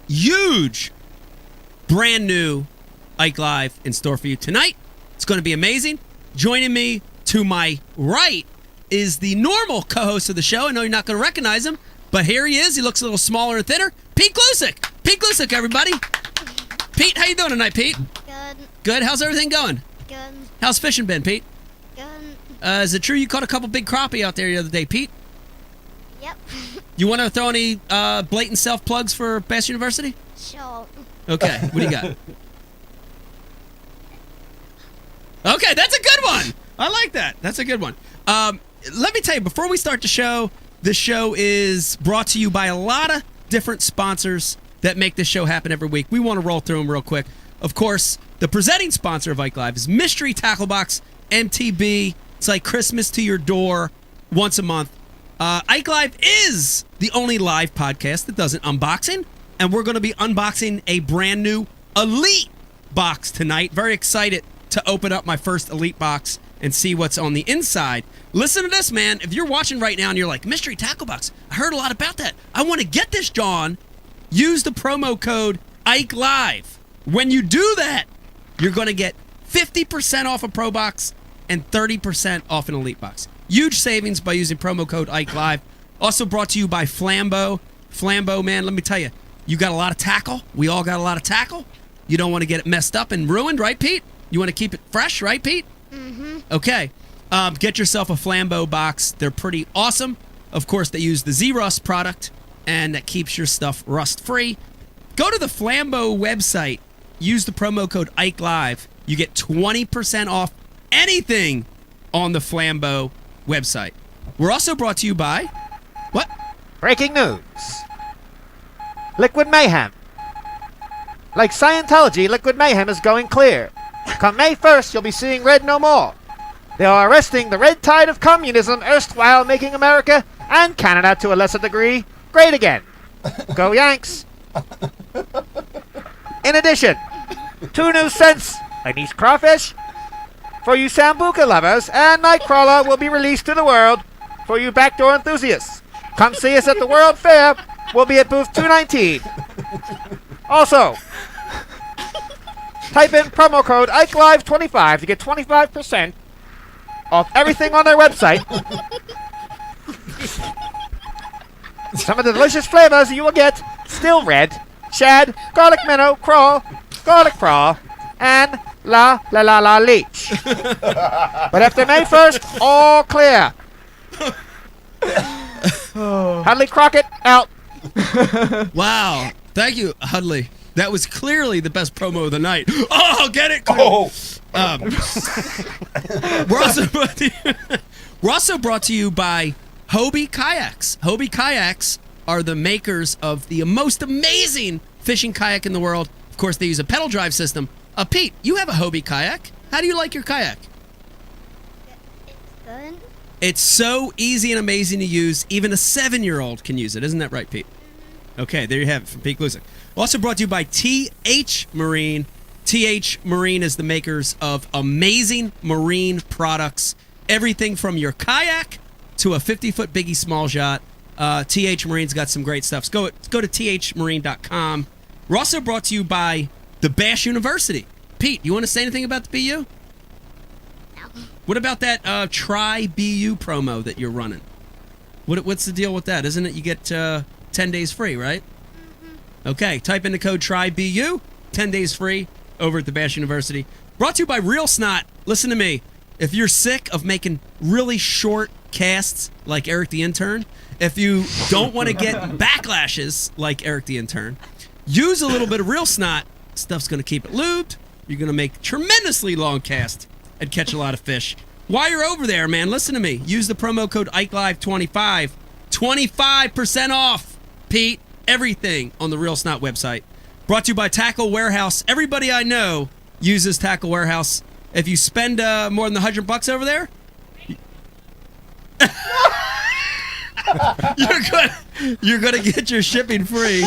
huge, brand new Ike Live in store for you tonight. It's going to be amazing. Joining me to my right is the normal co-host of the show. I know you're not going to recognize him, but here he is. He looks a little smaller and thinner. Pete Glusick. Pete Glusick, everybody. Pete, how you doing tonight, Pete? Good. Good. How's everything going? Good. How's fishing been, Pete? Good. Is it true you caught a couple big crappie out there the other day, Pete? Yep. You want to throw any blatant self-plugs for Bass University? Sure. Okay, what do you got? Okay, that's a good one. I like that. That's a good one. Let me tell you, before we start the show is brought to you by a lot of different sponsors that make this show happen every week. We want to roll through them real quick. Of course, the presenting sponsor of Ike Live is Mystery Tackle Box, MTB. It's like Christmas to your door once a month. Ike Live is the only live podcast that does an unboxing, and we're going to be unboxing a brand new Elite box tonight. Very excited to open up my first Elite box and see what's on the inside. Listen to this, man. If you're watching right now and you're like, Mystery Tackle Box, I heard a lot about that. I want to get this, John. Use the promo code Ike Live. When you do that, you're going to get 50% off a Pro Box and 30% off an Elite box. Huge savings by using promo code Ike Live. Also brought to you by Flambeau. Flambeau, man, let me tell you, you got a lot of tackle. We all got a lot of tackle. You don't want to get it messed up and ruined, right, Pete? You want to keep it fresh, right, Pete? Mm-hmm. Okay. Get yourself a Flambeau box. They're pretty awesome. Of course, they use the Z-Rust product, and that keeps your stuff rust-free. Go to the Flambeau website. Use the promo code Ike Live. You get 20% off anything on the Flambeau website. We're also brought to you by... What? Breaking news. Liquid Mayhem. Like Scientology, Liquid Mayhem is going clear. Come May 1st, you'll be seeing red no more. They are arresting the red tide of communism, erstwhile making America, and Canada to a lesser degree, great again. Go Yanks. In addition, 2 new scents, like these crawfish, for you Sambuca lovers, and Nightcrawler will be released to the world for you backdoor enthusiasts. Come see us at the World Fair. We'll be at booth 219. Also, type in promo code IkeLive25 to get 25% off everything on their website. Some of the delicious flavors you will get: still red, shad, garlic minnow, crawl, garlic crawl, and la leech. But after May 1st, all clear. Hadley Crockett out. Wow. Thank you, Hudley. That was clearly the best promo of the night. Oh, get it? Oh. We're also brought to you by Hobie Kayaks. Hobie Kayaks are the makers of the most amazing fishing kayak in the world. Of course, they use a pedal drive system. Pete, you have a Hobie kayak. How do you like your kayak? It's good. It's so easy and amazing to use. Even a 7-year-old can use it. Isn't that right, Pete? Okay, there you have it from Pete Glusick. Also brought to you by TH Marine. TH Marine is the makers of amazing marine products. Everything from your kayak to a 50-foot biggie small shot. TH Marine's got some great stuff. So go to thmarine.com. We're also brought to you by the Bass University. Pete, you want to say anything about the BU? No. What about that Try BU promo that you're running? What's the deal with that? Isn't it you get 10 days free, right? Mm-hmm. Okay, type in the code TRYBU, 10 days free over at the Bass University. Brought to you by Real Snot. Listen to me. If you're sick of making really short casts like Eric the Intern, if you don't want to get backlashes like Eric the Intern, use a little bit of Real Snot. Stuff's going to keep it lubed. You're going to make tremendously long casts and catch a lot of fish. While you're over there, man, listen to me. Use the promo code IkeLive25. 25% off, Pete. Everything on the Real Snot website. Brought to you by Tackle Warehouse. Everybody I know uses Tackle Warehouse. If you spend more than $100 over there, you're gonna get your shipping free.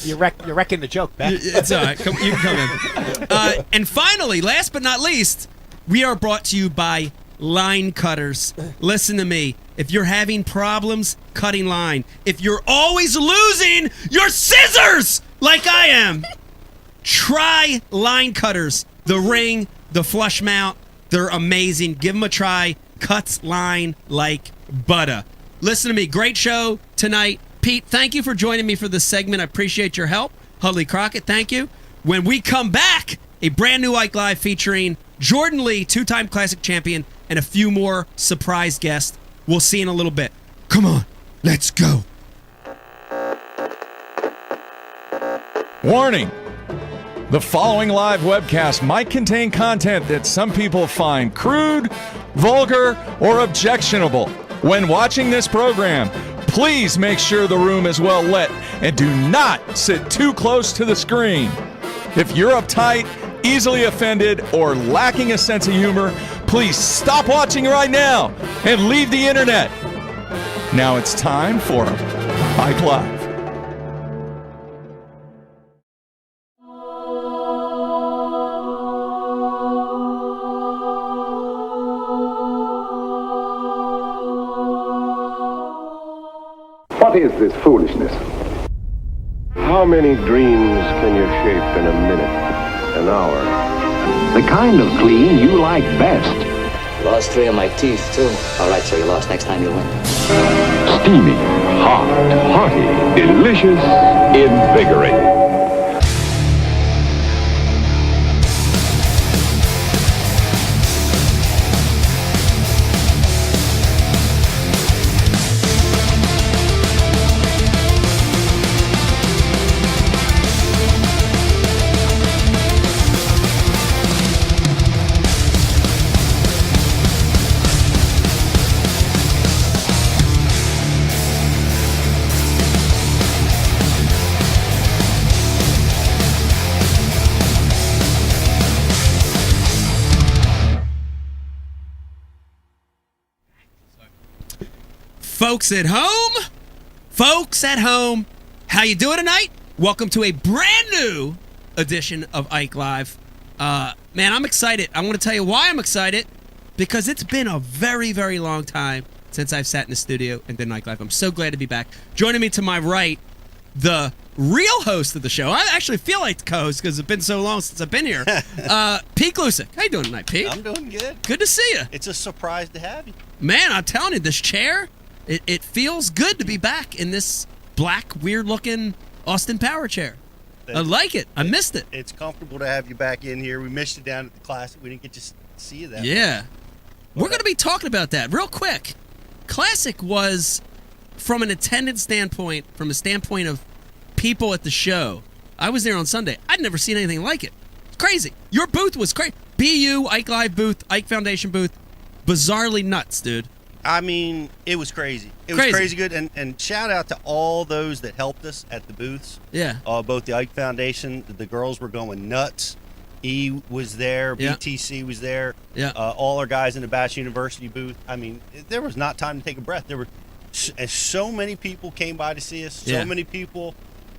You're wrecking the joke, Ben. It's all right. You can come in. And finally, last but not least, we are brought to you by line cutters. Listen to me. If you're having problems cutting line, if you're always losing your scissors like I am, try line cutters. The Ring, the Flush Mount, they're amazing. Give them a try. Cuts line like butter. Listen to me. Great show tonight. Pete, thank you for joining me for this segment. I appreciate your help. Hudley Crockett, thank you. When we come back, a brand new Ike Live featuring Jordan Lee, two-time Classic champion, and a few more surprise guests. We'll see in a little bit. Come on, let's go. Warning! The following live webcast might contain content that some people find crude, vulgar, or objectionable. When watching this program, please make sure the room is well lit and do not sit too close to the screen. If you're uptight, easily offended, or lacking a sense of humor, please stop watching right now and leave the internet. Now it's time for Ike Live. What is this foolishness? How many dreams can you shape in a minute, an hour? The kind of clean you like best. Lost 3 of my teeth, too. All right, so you lost. Next time you win. Steamy, hot, hearty, delicious, invigorating. Folks at home, how you doing tonight? Welcome to a brand new edition of Ike Live. Man, I'm excited. I want to tell you why I'm excited, because it's been a very, very long time since I've sat in the studio and done Ike Live. I'm so glad to be back. Joining me to my right, the real host of the show. I actually feel like the co-host because it's been so long since I've been here. Pete Glusick. How you doing tonight, Pete? I'm doing good. Good to see you. It's a surprise to have you. Man, I'm telling you, this chair, it feels good to be back in this black, weird-looking Austin Power chair. I like it. I missed it. It's comfortable to have you back in here. We missed you down at the Classic. We didn't get to see you that Yeah. much. We're going to be talking about that real quick. Classic was, from an attendance standpoint, from a standpoint of people at the show, I was there on Sunday. I'd never seen anything like it. It's crazy. Your booth was crazy. BU, Ike Live booth, Ike Foundation booth, bizarrely nuts, dude. I mean, it was crazy. It was crazy good. And shout out to all those that helped us at the booths. Yeah. Both the Ike Foundation, the girls were going nuts. E was there. Yeah. BTC was there. Yeah. All our guys in the Bass University booth. I mean, there was not time to take a breath. There were so many people came by to see us. So Yeah. many people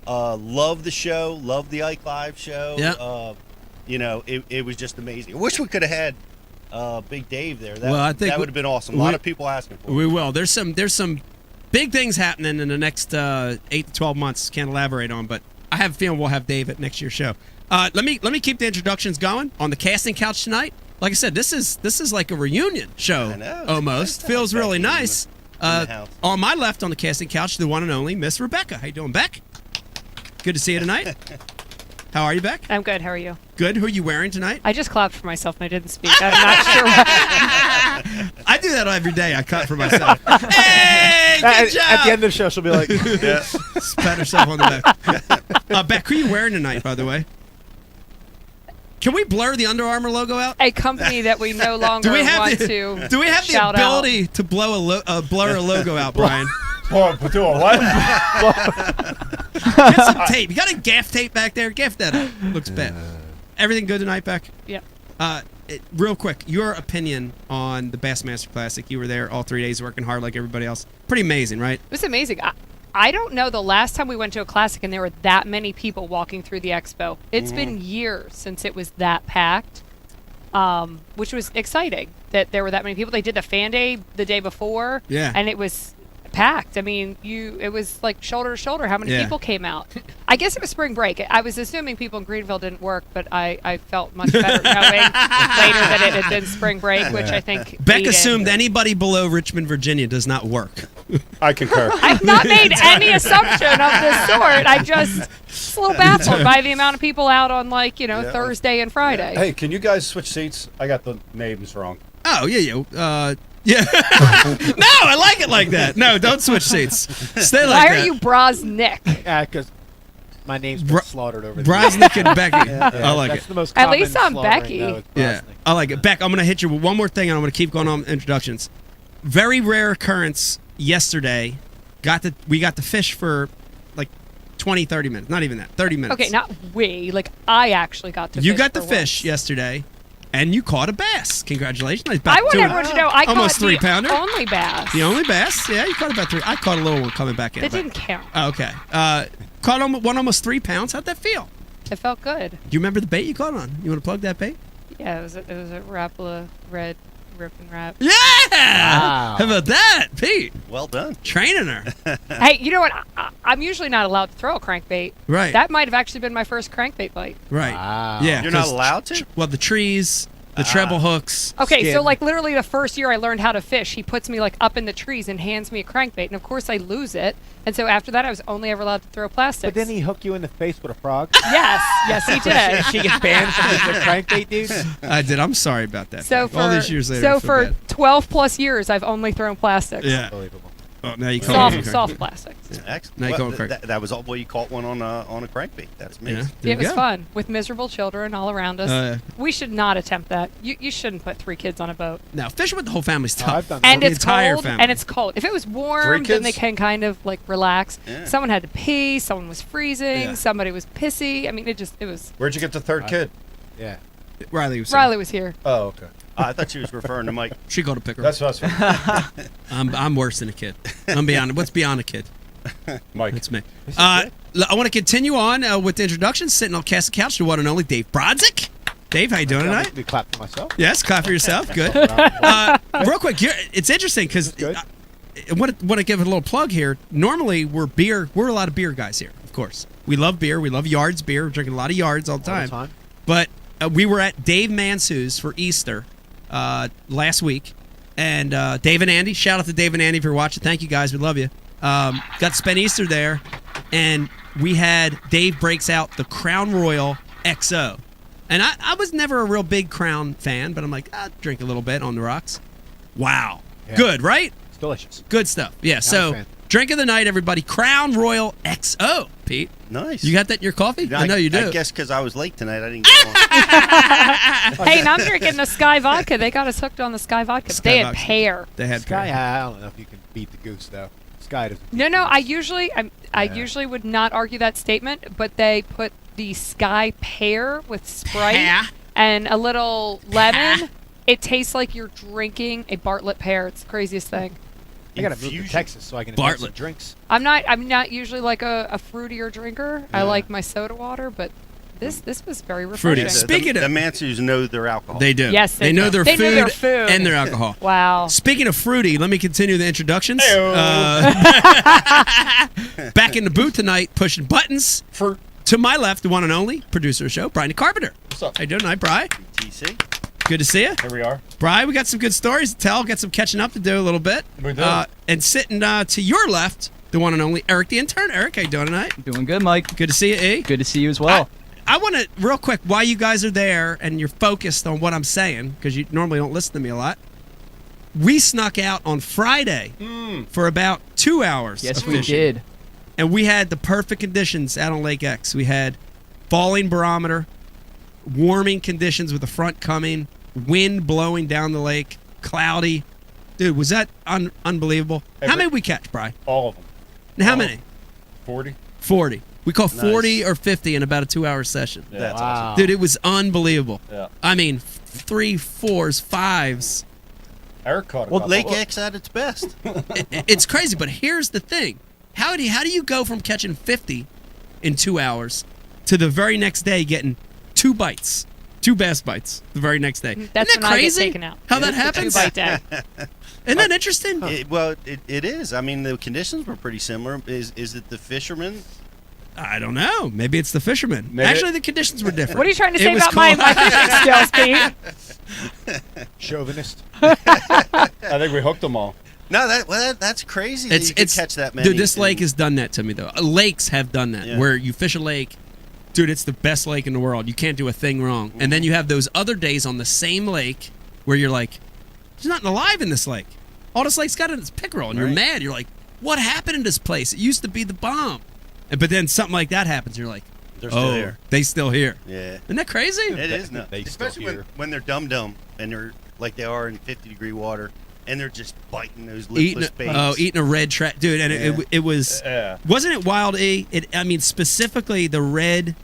loved the show, loved the Ike Live show. Yeah. It was just amazing. I wish we could have had Big Dave there. I think that would have been awesome. A lot of people asking for it. We will. There's some big things happening in the next 8 to 12 months. Can't elaborate on, but I have a feeling we'll have Dave at next year's show. Let me keep the introductions going on the casting couch tonight. Like I said, this is like a reunion show. I know. Almost. Feels Becky really in the- nice. in the house. On my left on the casting couch, the one and only Miss Rebecca. How you doing, Beck? Good to see you tonight. How are you, Beck? I'm good. How are you? Good. Who are you wearing tonight? I just clapped for myself and I didn't speak. I'm not sure what. I do that every day. I cut for myself. Hey, good job. At the end of the show, she'll be like, Pat herself on the back. Beck, who are you wearing tonight, by the way? Can we blur the Under Armour logo out? A company that we no longer want to Do we have the shout ability to blur a logo out, Brian? do a what? Get some tape. You got a gaff tape back there? Gaff that up. Looks bad. Everything good tonight, Beck? Yep. Real quick, your opinion on the Bassmaster Classic. You were there all 3 days working hard like everybody else. Pretty amazing, right? It was amazing. I don't know the last time we went to a classic and there were that many people walking through the expo. It's been years since it was that packed. which was exciting that there were that many people. They did the fan day the day before, and it was packed. I mean, it was like shoulder to shoulder how many people came out. I guess it was spring break. I was assuming people in Greenville didn't work, but I felt much better knowing later that it had been spring break, which I think Beck assumed anybody below Richmond, Virginia does not work. I concur. I've not made any assumption of this sort. I just slow baffled by the amount of people out on Thursday and Friday. Hey, can you guys switch seats? I got the names wrong. Oh, yeah. Yeah. No, I like it like that. No, don't switch seats. Stay like Why that. are you Brosnick? Yeah, because my name's been slaughtered over there. Brosnick and Becky. I like That's it. the most At common least I'm slaughtering, Becky. though, is Yeah, Brosnick. I like it. Beck, I'm going to hit you with one more thing, and I'm going to keep going on introductions. Very rare occurrence yesterday. We got to fish for like 20, 30 minutes. Not even that. 30 minutes. Okay, not we. Like, I actually got to fish. You got to for fish once. yesterday, and you caught a bass. Congratulations. I want everyone to know I almost caught 3 the pounder. only bass. The only bass? Yeah, you caught about 3. I caught a little one coming back in. That but- didn't count. Oh, okay. Caught one almost 3 pounds. How'd that feel? It felt good. Do you remember the bait you caught on? You want to plug that bait? Yeah, it was a Rapala red rip and wrap. Yeah! Wow. How about that, Pete? Well done. Training her. Hey, you know what? I'm usually not allowed to throw a crankbait. Right. That might have actually been my first crankbait bite. Right. Wow. Yeah. You're not 'cause allowed to? Well, the trees, the treble hooks. Okay, so Skin. like literally the first year I learned how to fish, he puts me like up in the trees and hands me a crankbait, and of course I lose it. And so after that, I was only ever allowed to throw plastics. But didn't he hook you in the face with a frog? Yes, he did. She gets banned from the crankbait, dude? I did. I'm sorry about that. So Beck. All these years later, I so feel for bad. 12 plus years, I've only thrown plastics. Yeah. Unbelievable. Oh, now you call it. Soft plastics. Excellent. Now you Well, call it crank. that was all. Well, you caught one on a crankbait. That's me. Yeah. There It you was go. fun with miserable children all around us. Yeah. We should not attempt that. You shouldn't put 3 kids on a boat. Now, fishing with the whole family's tough. I've done And The it's entire cold. family. And it's cold. If it was 3 warm, then they kids? can kind of like relax. Yeah. Someone had to pee. Someone was freezing. Yeah. Somebody was pissy. I mean, it was. Where'd you get the third kid? Yeah. Riley was. Riley was here. Oh, okay. I thought she was referring to Mike. She called a picker. That's what I was I'm worse than a kid. I'm beyond. What's beyond a kid? Mike. That's me. I want to continue on with the introductions. Sitting on Castle Couch, the one and only Dave Brodzik. Dave, how you doing tonight? We clap for myself. Yes, clap for yourself. Good. Real quick, it's interesting because Good. I want to give a little plug here. Normally, we're a lot of beer guys here, of course. We love beer. We love Yards beer. We're drinking a lot of Yards all the time. But we were at Dave Mansou's for Easter last week. And Dave and Andy, shout out to Dave and Andy if you're watching. Thank you, guys. We love you. Got to spend Easter there. And we had Dave breaks out the Crown Royal XO. And I was never a real big Crown fan, but I'm like, I'll drink a little bit on the rocks. Wow. Yeah. Good, right? It's delicious. Good stuff. Yeah, a so fan. drink of the night, everybody. Crown Royal XO, Pete. Nice. You got that in your coffee? I know you do. I guess because I was late tonight, I didn't get one. Hey, and I'm drinking the Sky vodka. They got us hooked on the Sky vodka. Sky They had vodka. pear. They had Sky, pear. I don't know if you can beat the goose, though. Sky doesn't. No, I usually would not argue that statement, but they put the Sky pear with Sprite Pear. and a little lemon. It tastes like you're drinking a Bartlett pear. It's the craziest thing. I gotta move to Infusion. Texas so I can invent some Bartlett. drinks. I'm not usually like a fruitier drinker. I like my soda water, but this was very refreshing. Fruity. Speaking the of- Mansous know their alcohol. They do. Yes, they they know do. their They food, know their food. and their alcohol. Wow. Speaking of fruity, let me continue the introductions. Back in the booth tonight, pushing buttons. Fruit. To my left, the one and only producer of the show, Brian Carpenter. What's up? How you doing tonight, Brian? TC. Good to see you. Here we are. Brian, we got some good stories to tell. Got some catching up to do a little bit. We do. And sitting to your left, the one and only Eric the intern. Eric, how you doing tonight? Doing good, Mike. Good to see you, E. Good to see you as well. I want to, real quick, while you guys are there and you're focused on what I'm saying, because you normally don't listen to me a lot, we snuck out on Friday for about 2 hours. Yes, of we fishing. did. And we had the perfect conditions out on Lake X. We had falling barometer, warming conditions with the front coming, wind blowing down the lake, cloudy. Dude, was that unbelievable? How many we catch, Bri? All of them. How All many? of them. 40. 40. We caught Nice. 40 or 50 in about a 2-hour session. Yeah. That's Wow. Dude, it was unbelievable. Yeah. I mean, 3, 4s, 5s. Eric caught it. Well, Lake X at its best. It's crazy, but here's the thing. How do you go from catching 50 in 2 hours to the very next day getting 2 bites 2 bass bites the very next day. That's Isn't that when I get crazy? taken out. How that It's a happens? 2-bite day. Isn't that interesting? It is. I mean, the conditions were pretty similar. Is it the fishermen? I don't know. Maybe it's the fishermen. Maybe- Actually, the conditions were different. What are you trying to It say was about my called- fishing skills, Pete? Chauvinist. I think we hooked them all. No, that's crazy. That you could catch that many. Dude, this lake has done that to me though. Lakes have done that, Yeah. where you fish a lake. Dude, it's the best lake in the world. You can't do a thing wrong. And then you have those other days on the same lake where you're like, there's nothing alive in this lake. All this lake's got is pickerel, and you're Right. mad. You're like, what happened in this place? It used to be the bomb. But then something like that happens. You're like, They're still oh, here. they still here. Yeah. Isn't that crazy? It is nuts. They still Especially here. when they're dumb and they're like they are in 50-degree water and they're just biting those Eating, lipless baits. eating a red trap, dude, and Yeah. it was, Yeah. wasn't it wild? I mean, specifically the red.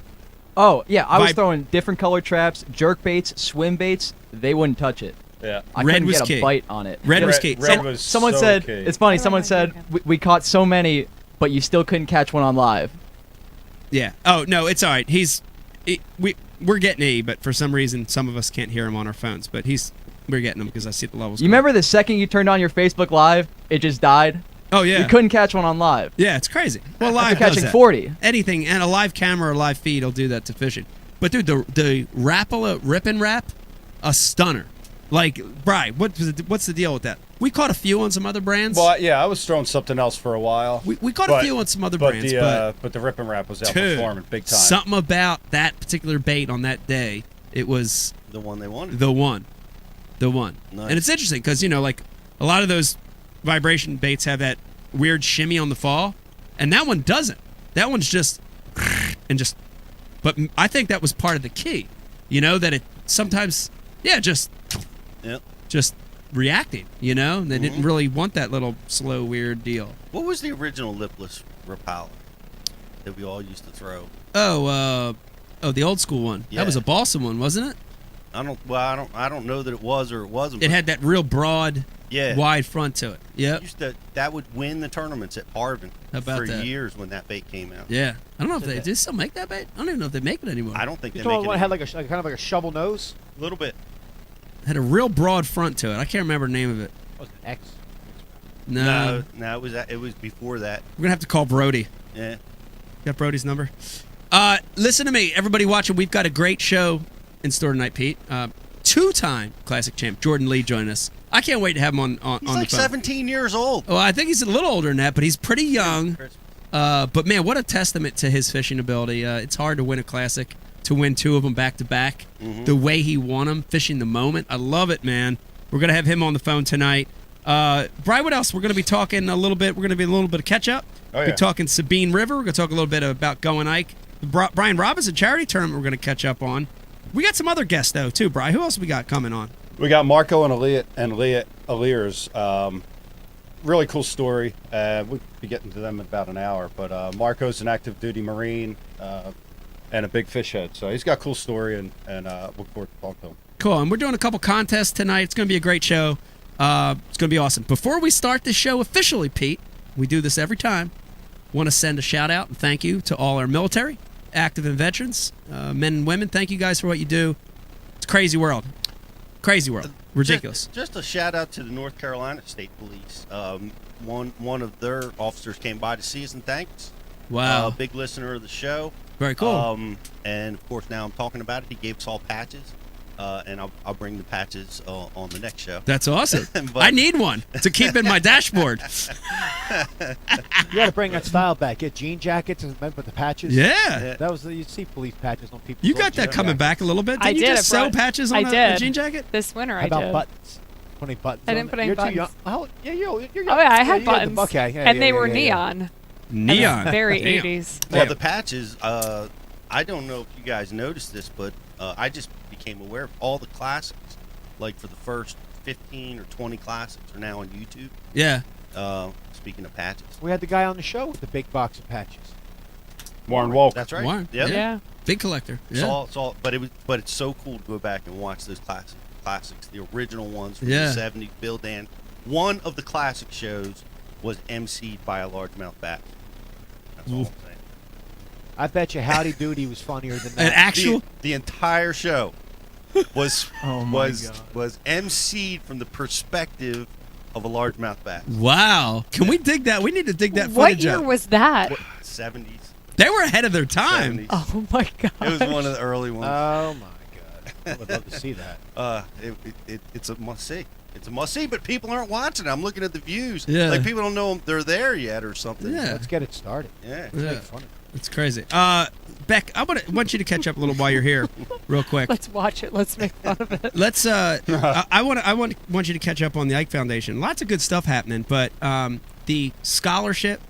Oh, yeah, I was Vib- throwing different color traps, jerk baits, swim baits. They wouldn't touch it. Yeah. I Red couldn't was get key. a bite on it. Red was key. Red was Someone so said, key. it's funny, someone said, we caught so many, but you still couldn't catch one on live. Yeah. Oh no, it's all right. We're getting E, but for some reason, some of us can't hear him on our phones. But we're getting him because I see the levels. You going. remember the second you turned on your Facebook Live, it just died? Oh yeah. You couldn't catch one on live. Yeah, it's crazy. Well, live After catching does that. 40. Anything and a live camera or live feed will do that to fishing. But dude, the Rapala Rip and Wrap, a stunner. Like, Bri, what's the deal with that? We caught a few on some other brands. Well, yeah, I was throwing something else for a while. We caught a few on some other brands, but the Rip and Wrap was dude, outperforming big time. something about that particular bait on that day, it was The one they wanted. the one. Nice. And it's interesting because, like a lot of those vibration baits have that weird shimmy on the fall, and that one doesn't. That one's just and just. But I think that was part of the key, that it sometimes, just reacting. They didn't really want that little slow weird deal. What was the original lipless Rapala that we all used to throw? Oh, the old school one. Yeah. That was a balsam one, wasn't it? I don't know that it was or it wasn't. It but had that real broad, Yeah. wide front to it. Yep. That would win the tournaments at Harvin How about for that? years when that bait came out. Yeah. I don't know if they do they still make that bait. I don't even know if they make it anymore. I don't think You they make told it one had anymore. like kind of like a shovel nose. A little bit. Had a real broad front to it. I can't remember the name of it. Was it X? No. No, it was before that. We're gonna have to call Brody. Yeah. Got Brody's number. Listen to me, everybody watching. We've got a great show in store tonight, Pete. 2-time classic champ Jordan Lee joined us. I can't wait to have him on He's the like phone. 17 years old. Oh, I think he's a little older than that, but he's pretty young. But man, what a testament to his fishing ability. It's hard to win a classic, to win 2 of them back to back. The way he won them, fishing the moment. I love it, man. We're gonna have him on the phone tonight. Brian, what else? We're gonna be talking a little bit. We're gonna be a little bit of catch up. Oh, yeah. We're talking Sabine River. We're gonna talk a little bit about Going Ike. The Brian Robinson charity tournament. We're gonna catch up on. We got some other guests though too, Brian. Who else we got coming on? We got Marco and Aaliyah Aaliyah's really cool story. We'll be getting to them in about an hour. But Marco's an active duty Marine and a big fish head. So he's got a cool story and look forward to talking to him. Cool. And we're doing a couple contests tonight. It's going to be a great show. It's going to be awesome. Before we start the show officially, Pete, we do this every time. Want to send a shout out and thank you to all our military, active and veterans, men and women. Thank you guys for what you do. It's a crazy world. Crazy world. Ridiculous. Just a shout out to the North Carolina State Police. One of their officers came by to see us and thanked us. Wow. Big listener of the show. Very cool. And of course, now I'm talking about it. He gave us all patches. And I'll bring the patches on the next show. That's awesome. But- I need one to keep in my dashboard. You got to bring that style back. Get jean jackets and with the patches. Yeah. That was you'd see police patches on people. You got that coming back a little bit. Didn't I you did. just I sew brought- patches on I a did. jean jacket? This winter, How I about did. buttons? Put any buttons? I didn't on put it? any You're buttons. too young. Oh, yeah, you're young. Oh yeah, I had you got the- buttons. Okay, yeah, and yeah, they yeah, were yeah. neon. Neon. Very Damn. 80s. Well, the patches, I don't know if you guys noticed this, but I just became aware of all the classics, like for the first 15 or 20 classics are now on YouTube. Yeah. Speaking of patches. We had the guy on the show with the big box of patches. Warren Wolf. That's right. Warren. Yep. Yeah. Big collector. It's Yeah. all, but it's so cool to go back and watch those classics, the original ones from Yeah. the 70s. Bill Dan. One of the classic shows was emceed by a largemouth bass. That's all I'm saying. I bet you Howdy Doody was funnier than An that. actual. The entire show was Oh my was God. was emceed from the perspective of a largemouth bass. Wow. Can we dig that? We need to dig that What footage year up. was that? 70s. They were ahead of their time. 70s. Oh my god. It was one of the early ones. Oh my god! I would love to see that. It's a must see. It's a must see, but people aren't watching. I'm looking at the views. Yeah. Like people don't know they're there yet or something. Yeah. Let's get it started. Yeah. Yeah. It's funny. It's crazy. Beck, I want you to catch up a little while you're here, real quick. Let's watch it. Let's make fun of it. Let's. I want you to catch up on the Ike Foundation. Lots of good stuff happening, but the scholarship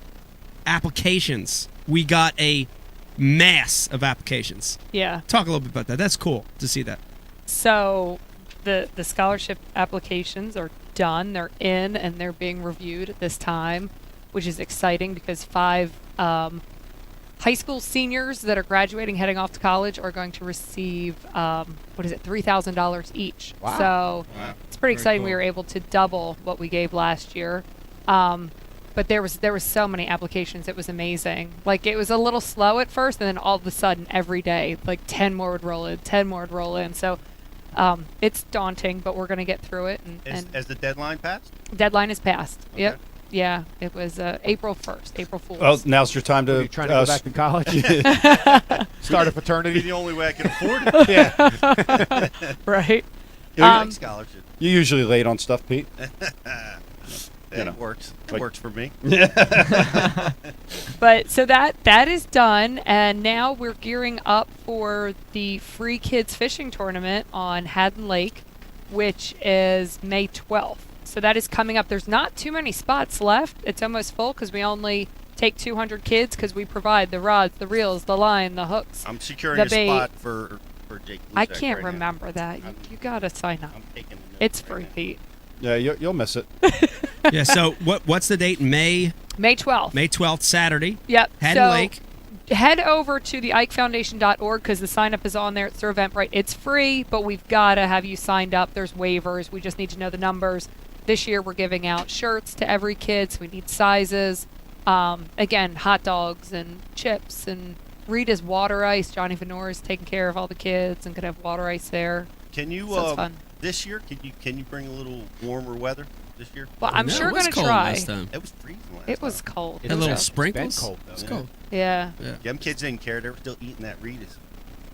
applications. We got a mass of applications. Yeah. Talk a little bit about that. That's cool to see that. So the scholarship applications are done. They're in and they're being reviewed at this time, which is exciting because 5 high school seniors that are graduating, heading off to college, are going to receive $3,000 each. Wow. So it's pretty Very exciting. cool. We were able to double what we gave last year. But there was so many applications. It was amazing. Like, it was a little slow at first, and then all of a sudden, every day, like 10 more would roll in, 10 more would roll in. So it's daunting, but we're going to get through it. And As the deadline passed? deadline is passed. Okay. Yep. Yeah, it was April 1st, April Fool's. Well, now's your time Are to you trying to go back to college? Start a It'd be fraternity? the only way I can afford it. Yeah. Right. Like scholarship. You're usually late on stuff, Pete. It works. It works for me. But so that is done, and now we're gearing up for the free kids fishing tournament on Haddon Lake, which is May 12th. So that is coming up. There's not too many spots left. It's almost full because we only take 200 kids because we provide the rods, the reels, the line, the hooks. I'm securing The a bait. spot for Jake. I Luzak can't right now. remember that. You gotta sign up. I'm taking a note It's right free, now. Pete. Yeah, you'll miss it. Yeah. So what's the date? May May 12th. 12th, Saturday. Yep. Haddon so Lake. Head over to the IkeFoundation.org because the sign up is on there. It's through Eventbrite. It's free, but we've got to have you signed up. There's waivers. We just need to know the numbers. This year we're giving out shirts to every kid, so we need sizes. Again, hot dogs and chips and Rita's water ice. Johnny Venor is taking care of all the kids and could have water ice there. Can you So it's fun. this year? Can you bring a little warmer weather this year? Well, I'm No, sure it was going to cold try. last time. It was freezing last It was time. cold. Had little Yeah. sprinkles. Been cold, though. It's Yeah. cold. Yeah. Them kids didn't care. They were still eating that Rita's.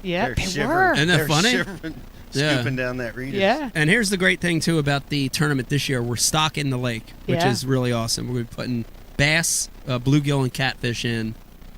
Yeah, They're they shivering. were. Isn't that They're funny? shivering, Yeah. scooping down that Rita's. Yeah. And here's the great thing too about the tournament this year: we're stocking the lake, which Yeah. is really awesome. We're gonna be putting bass, bluegill, and catfish in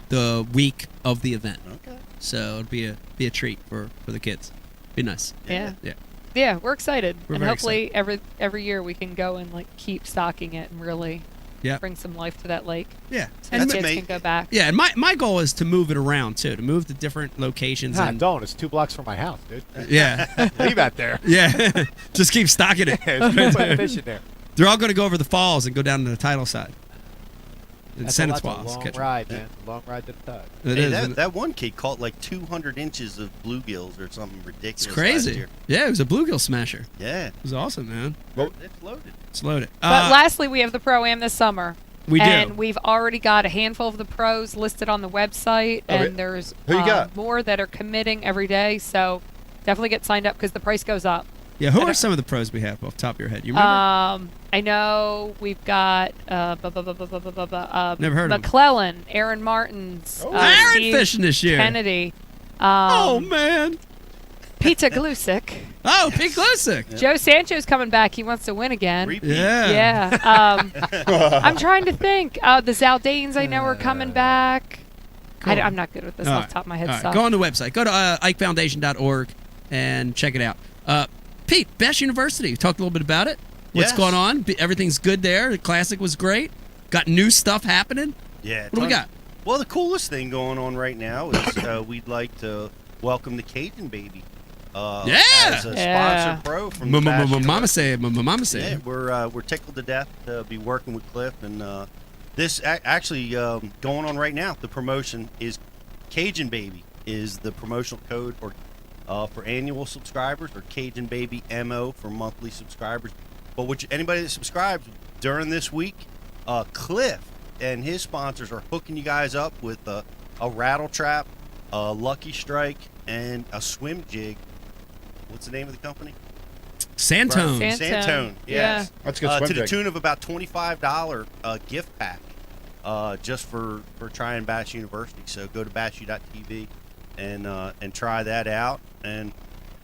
the week of the event. Okay. So it'll be a treat for the kids. Be nice. Yeah. Yeah. Yeah, we're excited. We're and very hopefully every year we can go and like keep stocking it and really Yeah. bring some life to that lake. Yeah. So And the That's kids amazing. can go back. yeah, and my goal is to move it around too, to move to different locations. Nah, and don't. It's 2 blocks from my house, dude. yeah, Leave that there. yeah. Just keep stocking it. Put fish in there. They're all going to go over the falls and go down to the tidal side. And That's send a it to us. long Catch 'em. ride, man. Long ride to the tide. It Hey, is, that, and that one kid caught like 200 inches of bluegills or something ridiculous. it's last crazy. year. Yeah, it was a bluegill smasher. Yeah. It was awesome, man. It's loaded. It's loaded. But lastly, we have the Pro-Am this summer. we do. And we've already got a handful of the pros listed on the website, Okay. and there's Who you got? more that are committing every day. So definitely get signed up because the price goes up. Yeah, who are some of the pros we have off the top of your head? You remember? I know we've got Never heard of 'em. McClellan, Aaron Martins, Aaron Steve fishing this year. Kennedy, Oh man. Peter Glusick. Oh, Pete Glusick. Joe Sancho's coming back. He wants to win again. Repeat. Yeah. Yeah. I'm trying to think. The Zaldanes I know are coming back. Cool. I'm not good with this All off right. the top of my head. All right, Stuff. go on the website. Go to IkeFoundation.org and check it out. Pete, Bass University. We talked a little bit about it. What's Yes. going on? Everything's good there. The classic was great. Got new stuff happening. Yeah. What do we got? Well, the coolest thing going on right now is we'd like to welcome the Cajun Baby. Yeah. As a Yeah. sponsor pro from the Bass Mama University. say, Mama say. Yeah, we're tickled to death to be working with Cliff, and this actually going on right now. The promotion is Cajun Baby is the promotional code for annual subscribers, or Cajun Baby MO for monthly subscribers. But anybody that subscribes during this week, Cliff and his sponsors are hooking you guys up with a rattle trap, a lucky strike, and a swim jig what's the name of the company? Santone. Santone. Yes. That's good swim to the jig. tune of about $25 gift pack, just for trying Bass University. So go to bassu.tv and try that out. And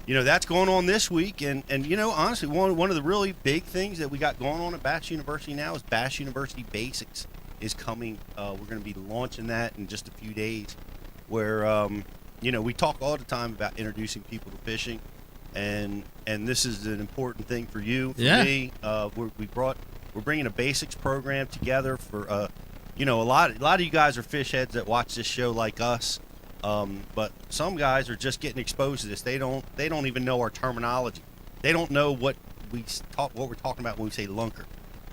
that's going on this week. And honestly, one of the really big things that we got going on at Bass University now is Bass University Basics is coming. We're going to be launching that in just a few days. Where we talk all the time about introducing people to fishing, and this is an important thing for you, for me. We're bringing a basics program together for a lot of you guys are fish heads that watch this show like us, but some guys are just getting exposed to this. They don't even know our terminology. They don't know what we're talking about when we say lunker,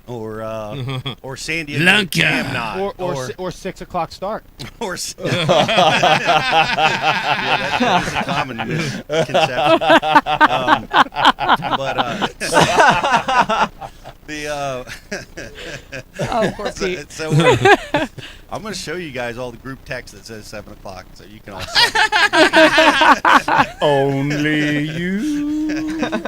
or San Diego jam knot, or 6 o'clock start, or that's a common misconception. Poor Pete. So I'm going to show you guys all the group text that says 7 o'clock, so you can all see. Only you.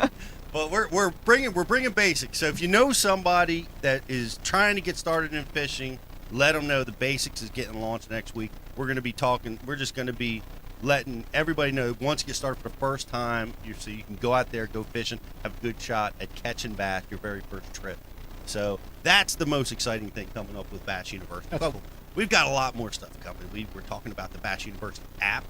But we're bringing basics. So if you know somebody that is trying to get started in fishing, let them know the basics is getting launched next week. We're going to be talking. We're just going to be letting everybody know once you get started for the first time, so you can go out there, go fishing, have a good shot at catching bass your very first trip. So that's the most exciting thing coming up with Bass University. But we've got a lot more stuff coming. We're talking about the Bass University app,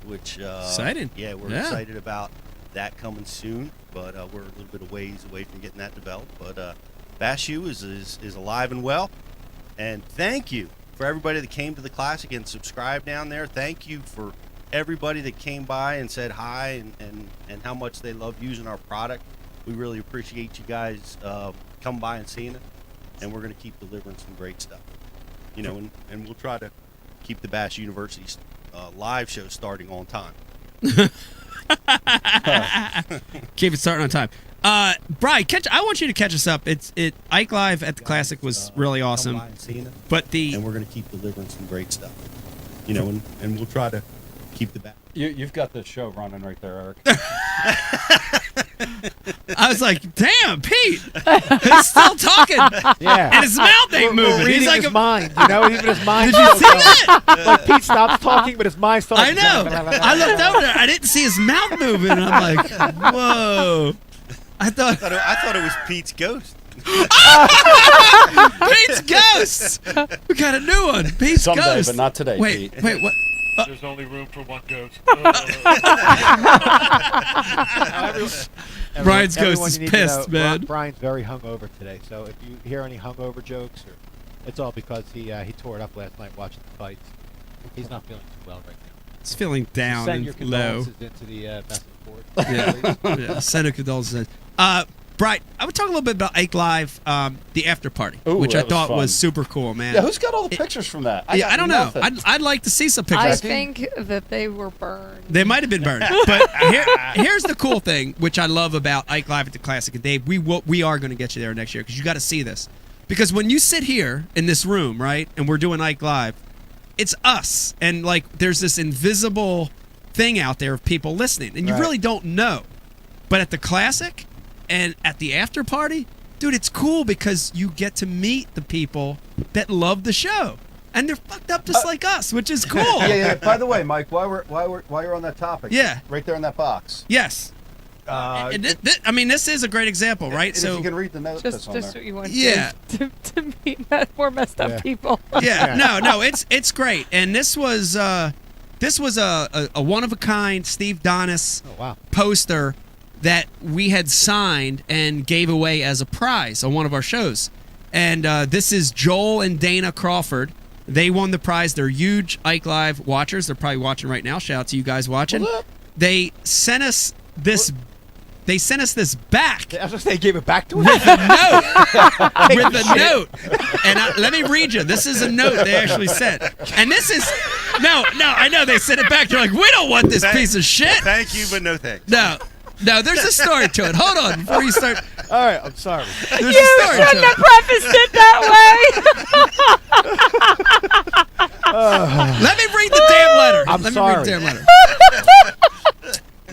which excited. Yeah, we're excited about that coming soon, but we're a little bit of ways away from getting that developed. But Bass U is alive and well, and thank you for everybody that came to the Classic and subscribed down there. Thank you for everybody that came by and said hi and how much they love using our product. We really appreciate you guys coming by and seeing it, and we're going to keep delivering some great stuff. And we'll try to keep the Bass University live show starting on time. Keep it starting on time. Brian, I want you to catch us up. Ike Live at the Classic was really awesome. But and we're going to keep delivering some great stuff. And we'll try to keep the back. You've got the show running right there, Eric. I was like, damn, Pete, he's still talking. Yeah. And his mouth ain't moving. We're reading He's like his mind, even his mind. Did you see that? Like Pete stops talking, but his mind's still. I know. I looked over there. I didn't see his mouth moving. And I'm like, whoa. I thought it was Pete's ghost. Pete's ghost. We got a new one. Pete's Someday, ghost. but not today. Wait, Pete. what? There's only room for one ghost. Brian's ghost is pissed, man. Brian's very hungover today, so if you hear any hungover jokes, it's all because he tore it up last night watching the fights. He's not feeling too well right now. He's feeling down Send your and low. condolences into the message board. Yeah, send a condolences. Brian, I would talk a little bit about Ike Live, the after party, which I thought was super cool, man. Yeah, who's got all the pictures from that? I don't know. I'd like to see some pictures. I think that they were burned. They might have been burned. But here's the cool thing, which I love about Ike Live at the Classic. And Dave, we are going to get you there next year because you got to see this. Because when you sit here in this room, right, and we're doing Ike Live, it's us. And, there's this invisible thing out there of people listening. And you really don't know. But at the Classic and at the after party, dude, it's cool because you get to meet the people that love the show. And they're fucked up just like us, which is cool. Yeah. By the way, Mike, while you're on that topic, right there in that box. Yes. This is a great example, right? So if you can read the note just that's on what there. you want to meet more messed up people. No, it's great. And this was a one of a kind Steve Donis poster that we had signed and gave away as a prize on one of our shows. And this is Joel and Dana Crawford. They won the prize. They're huge Ike Live watchers. They're probably watching right now. Shout out to you guys watching. They sent us this. They sent us this back. I was going to say, they gave it back to us? With a note. With a note. And let me read you. This is a note they actually sent. And this is... No, I know they sent it back. They're like, we don't want this piece of shit. Thank you, but no thanks. No, there's a story to it. Hold on before you start. All right, I'm sorry. There's you a story shouldn't have prefaced it that way. Let me read the damn letter. I'm Let sorry. me read the damn letter.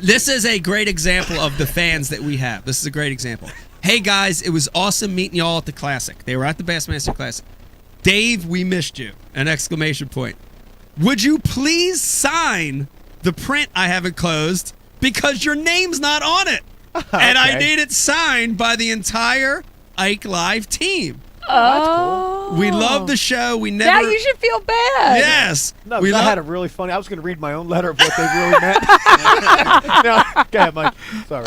This is a great example of the fans that we have. This is a great example. Hey guys, it was awesome meeting y'all at the Classic. They were at the Bassmaster Classic. Dave, we missed you! An exclamation point. Would you please sign the print I have enclosed because your name's not on it? And I need it signed by the entire Ike Live team. Oh, cool. We love the show. We never. Now you should feel bad. Yes. No, we I had a really funny. I was going to read my own letter of what they really meant. No, go ahead, Mike. Sorry.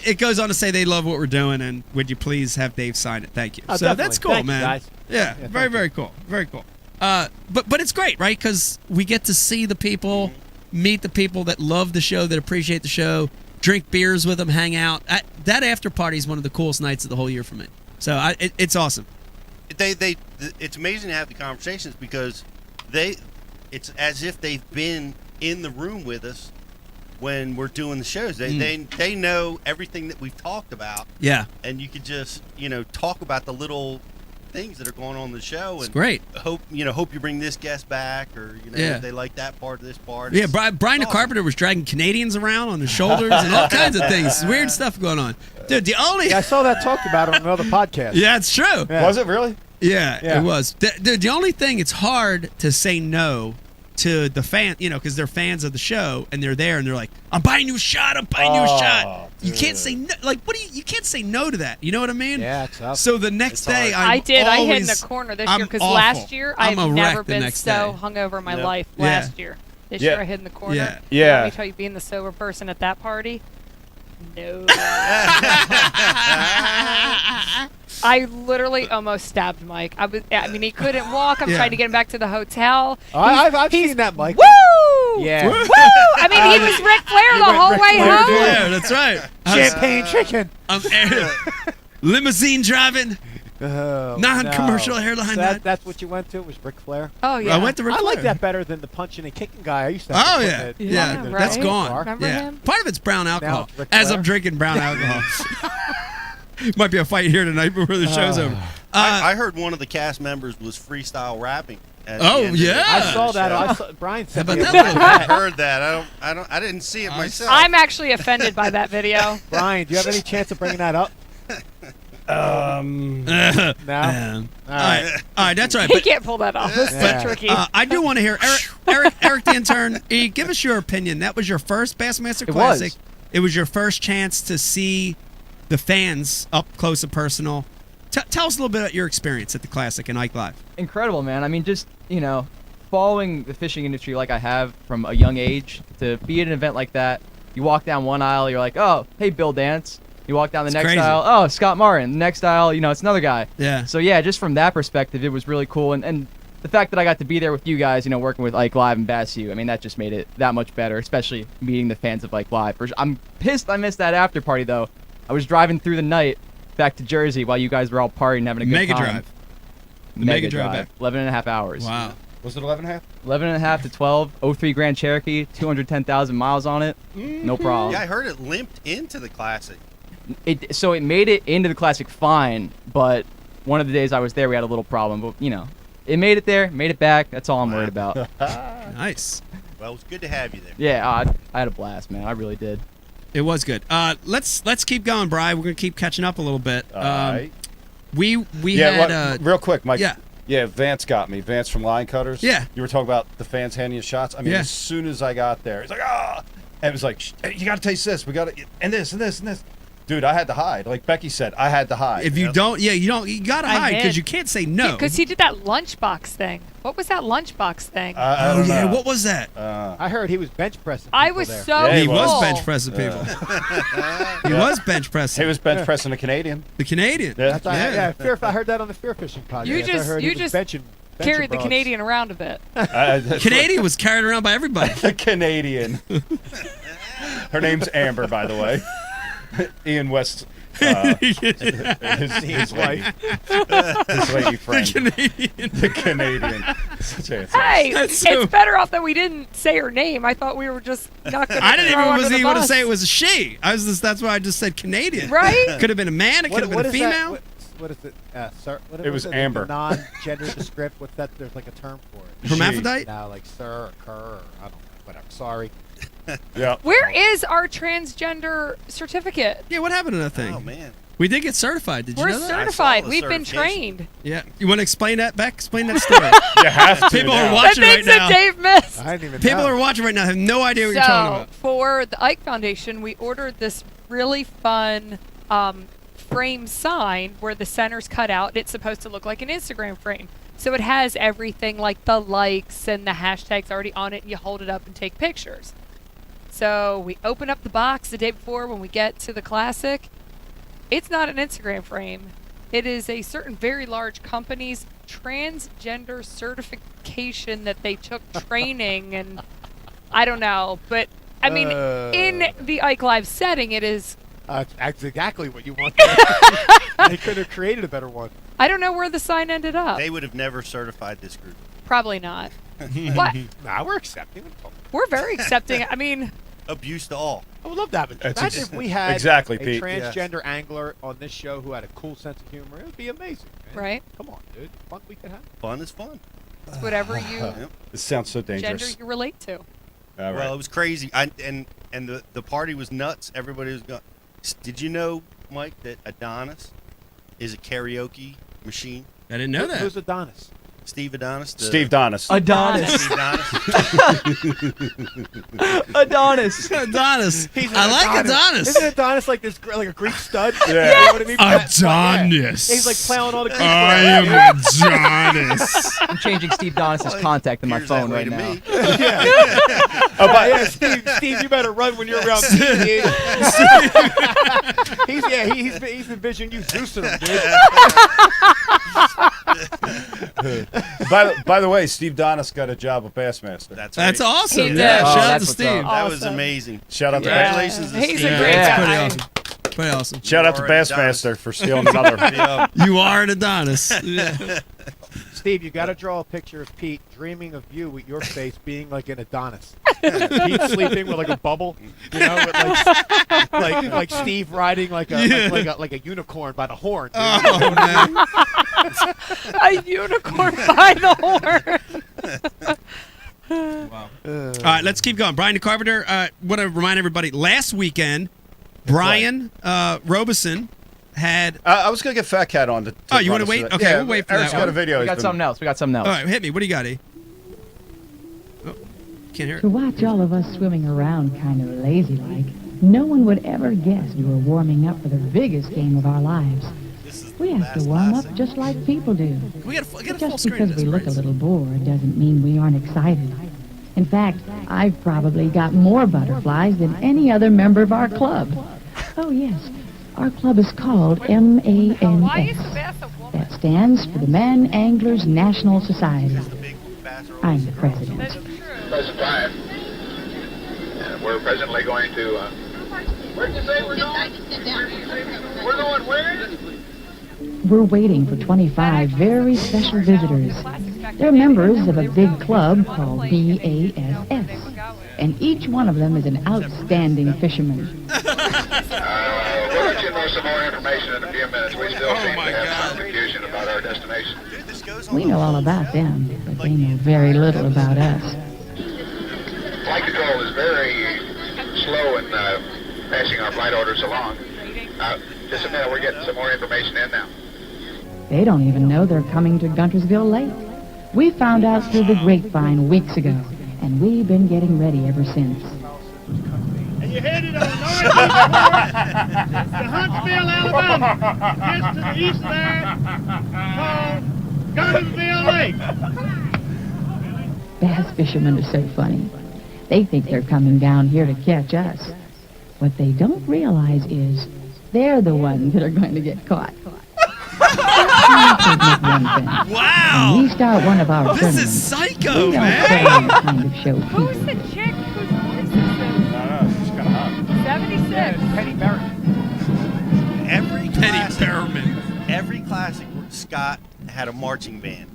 It goes on to say they love what we're doing, and would you please have Dave sign it? Thank you. Oh, So definitely. that's cool, Thank you, man. guys. Yeah, very cool. Very cool. But it's great, right? Because we get to see the people, meet the people that love the show, that appreciate the show, drink beers with them, hang out. That after party is one of the coolest nights of the whole year for me. So it's awesome. It's amazing to have the conversations because it's as if they've been in the room with us when we're doing the shows. They know everything that we've talked about. Yeah. And you could just talk about the little things that are going on in the show. It's and great. Hope you bring this guest back, or if they like that part of this part. Yeah, Brian the Carpenter was dragging Canadians around on his shoulders and all kinds of things. Weird stuff going on. Dude, the only... Yeah, I saw that talked about on another podcast. Yeah, it's true. Yeah. Was it really? Yeah, it was. The only thing, it's hard to say no to the fan, because they're fans of the show and they're there and they're like, I'm buying you a shot, I'm buying you a shot. Dude. You can't say no. Like, you can't say no to that. You know what I mean? Yeah, it's tough. So the next day, I hid in the corner this year because last year I've never been so hungover in my life. Last year. This year I hid in the corner. Yeah. Let me tell you, being the sober person at that party, no. I literally almost stabbed Mike. I mean, he couldn't walk. I'm trying to get him back to the hotel. I've seen that, Mike. Woo! Yeah. Woo! I mean, he was Ric Flair the whole way home. Yeah, that's right. Champagne chicken. Limousine driving. Non-commercial hairline. So that's what you went to? Was Ric Flair? Oh yeah. I went to Ric Flair. I like that better than the punching and kicking guy I used to. Oh have yeah, right? that's gone. Remember him? Part of it's brown alcohol. it's Ric As Flair. I'm drinking brown alcohol. Might be a fight here tonight before the show's over. I heard one of the cast members was freestyle rapping. I saw that. Brian said How about I heard that. I didn't see it myself. I'm actually offended by that video. Brian, do you have any chance of bringing that up? No. No. All right, that's right. He can't pull that off. It's so tricky. I do want to hear Eric the intern. Give us your opinion. That was your first Bassmaster Classic. It was your first chance to see the fans up close and personal. Tell us a little bit about your experience at the Classic and Ike Live. Incredible, man. I mean, just, following the fishing industry like I have from a young age, to be at an event like that, you walk down one aisle, you're like, oh, hey, Bill Dance. You walk down the next aisle, oh, Scott Martin. The next aisle, it's another guy. Yeah. So, yeah, just from that perspective, it was really cool. And the fact that I got to be there with you guys, working with Ike Live and Bass U, I mean, that just made it that much better, especially meeting the fans of Ike Live. I'm pissed I missed that after party, though. I was driving through the night back to Jersey while you guys were all partying and having a good Mega time. Drive. The Mega Drive back. 11 and a half hours. Wow. Was it 11 and a half? 11 and a half to 12, 03 Grand Cherokee, 210,000 miles on it. No problem. Yeah, I heard it limped into the Classic. So it made it into the Classic fine, but one of the days I was there, we had a little problem. But, it made it there, made it back. That's all I'm worried about. Nice. Well, it was good to have you there. Yeah, I had a blast, man. I really did. It was good. Let's keep going, Brian. We're gonna keep catching up a little bit. All right. We had real quick, Mike. Yeah. Yeah, Vance got me. Vance from Line Cutters. Yeah. You were talking about the fans handing you shots. I mean, as soon as I got there, he's like, and it was like, hey, you got to taste this. We got to, and this, and this, and this. Dude, I had to hide. Like Becky said, I had to hide. If you don't, you gotta hide because you can't say no. Because he did that lunchbox thing. What was that lunchbox thing? What was that? I heard he was bench pressing. I was there. so he full. was bench pressing people. He was bench pressing. He was bench pressing a Canadian. The Canadian. Yeah. I heard that on the Fear Fishing podcast. You just carried the Canadian around a bit. Canadian was carried around by everybody. The Canadian. Her name's Amber, by the way. Ian West, his wife, his lady friend, the Canadian. Hey, it's better off that we didn't say her name. I thought we were just not going to. I didn't even want to say it was a she. That's why I just said Canadian. Right? Could have been a man. It could have been a female. What is it? Sir? It was Amber. Non-gender descript. What's that? There's like a term for it. Hermaphrodite? No, like sir or cur or I don't know. Whatever. Sorry. Yeah. Where is our transgender certificate? Yeah, what happened to that thing? Oh man. We did get certified. Did you We're know that? certified. We've been trained. Yeah. You want to explain that, Beck? Explain that story. You have to. People now. are watching The right things that now. Dave missed. I didn't even People know. are watching right now have no idea what you're talking about. For the Ike Foundation, we ordered this really fun frame sign where the center's cut out. And it's supposed to look like an Instagram frame. So it has everything like the likes and the hashtags already on it, and you hold it up and take pictures. So we open up the box the day before when we get to the Classic. It's not an Instagram frame. It is a certain very large company's transgender certification that they took training and I don't know. But, I mean, in the Ike Live setting, it is... That's exactly what you want. They could have created a better one. I don't know where the sign ended up. They would have never certified this group. Probably not. What? Nah, we're accepting. We're very accepting. I mean... Abuse to all. I would love that. Imagine if we had exactly, a Pete. transgender angler on this show who had a cool sense of humor. It would be amazing. Man. Right? Come on, dude. Fun we could have. Fun is fun. It's whatever you This sounds so gender dangerous. you relate to. All right. Well, it was crazy. And the party was nuts. Everybody was going. Did you know, Mike, that Adonis is a karaoke machine? I didn't know that. Who's Adonis? Steve Adonis. Steve Donis. Adonis. Steve Adonis. Adonis. Adonis. He's an I like Adonis. Isn't Adonis like this, like a Greek stud? Yeah. You know what I mean? Adonis. He's like plowing all the Greek I am Adonis. I'm changing Steve Donis' contact in my Appears that phone way right to now. me. Oh, but yeah, Steve, you better run when you're around me, dude. He's envisioning you Zeusing him, dude. By the way, Steve Donis got a job with Bassmaster. That's That's right. awesome. He Yeah, did. shout out to that's what's Steve. up. That was amazing. Shout out to Congratulations to He's Steve. a great That's guy. pretty awesome. Pretty awesome. Shout out to Already Bassmaster for stealing another. You are an Adonis. Yeah. Steve, you got to draw a picture of Pete dreaming of you with your face being like an Adonis. Pete sleeping with like a bubble, you know, with like Steve riding like a unicorn by the horn. Dude. Oh, man. A unicorn by the horn. Wow. All right, let's keep going. Brian DeCarpenter, want to remind everybody, last weekend, Brian Robeson had... I was going to get Fat Cat on to Oh, you run want to us wait? through that. Okay, Yeah, we'll wait for Eric's that got one. a video. We he's got been- something else. We got something else. All right, hit me. What do you got, E? Oh, can't hear To it. watch all of us swimming around kind of lazy-like, no one would ever guess we were warming up for the biggest game of our lives. We have to warm up just like people do. We got a full Just screen of because this, we look a Brains. little bored doesn't mean we aren't excited. In fact, I've probably got more butterflies than any other member of our club. Oh, yes. Our club is called Why is MANS. the bass a woman? That stands for the Man Anglers National Society. I'm the president. That's true. Present time. And we're presently going to, where'd you say we're going? We're going where? We're waiting for 25 very special visitors. They're members of a big club called BASS, and each one of them is an outstanding fisherman. We'll let you know some more information in a few minutes. We still seem to have some confusion about our destination. We know all about them, but they know very little about us. Flight control is very slow in passing our flight orders along. Just a minute, we're getting some more information in now. They don't even know they're coming to Guntersville Lake. We found out through the grapevine weeks ago, and we've been getting ready ever since. And you're headed on north to Huntsville, Alabama. Just to the east there, called Guntersville Lake. Bass fishermen are so funny. They think they're coming down here to catch us. What they don't realize is they're the ones that are going to get caught. Wow! When we start one of our This tournaments, is psycho, we don't man. put on the kind of show Who's people. the chick whose voice is so... She's kind of hot. 76. Penny Barrett. Every classic, Scott had a marching band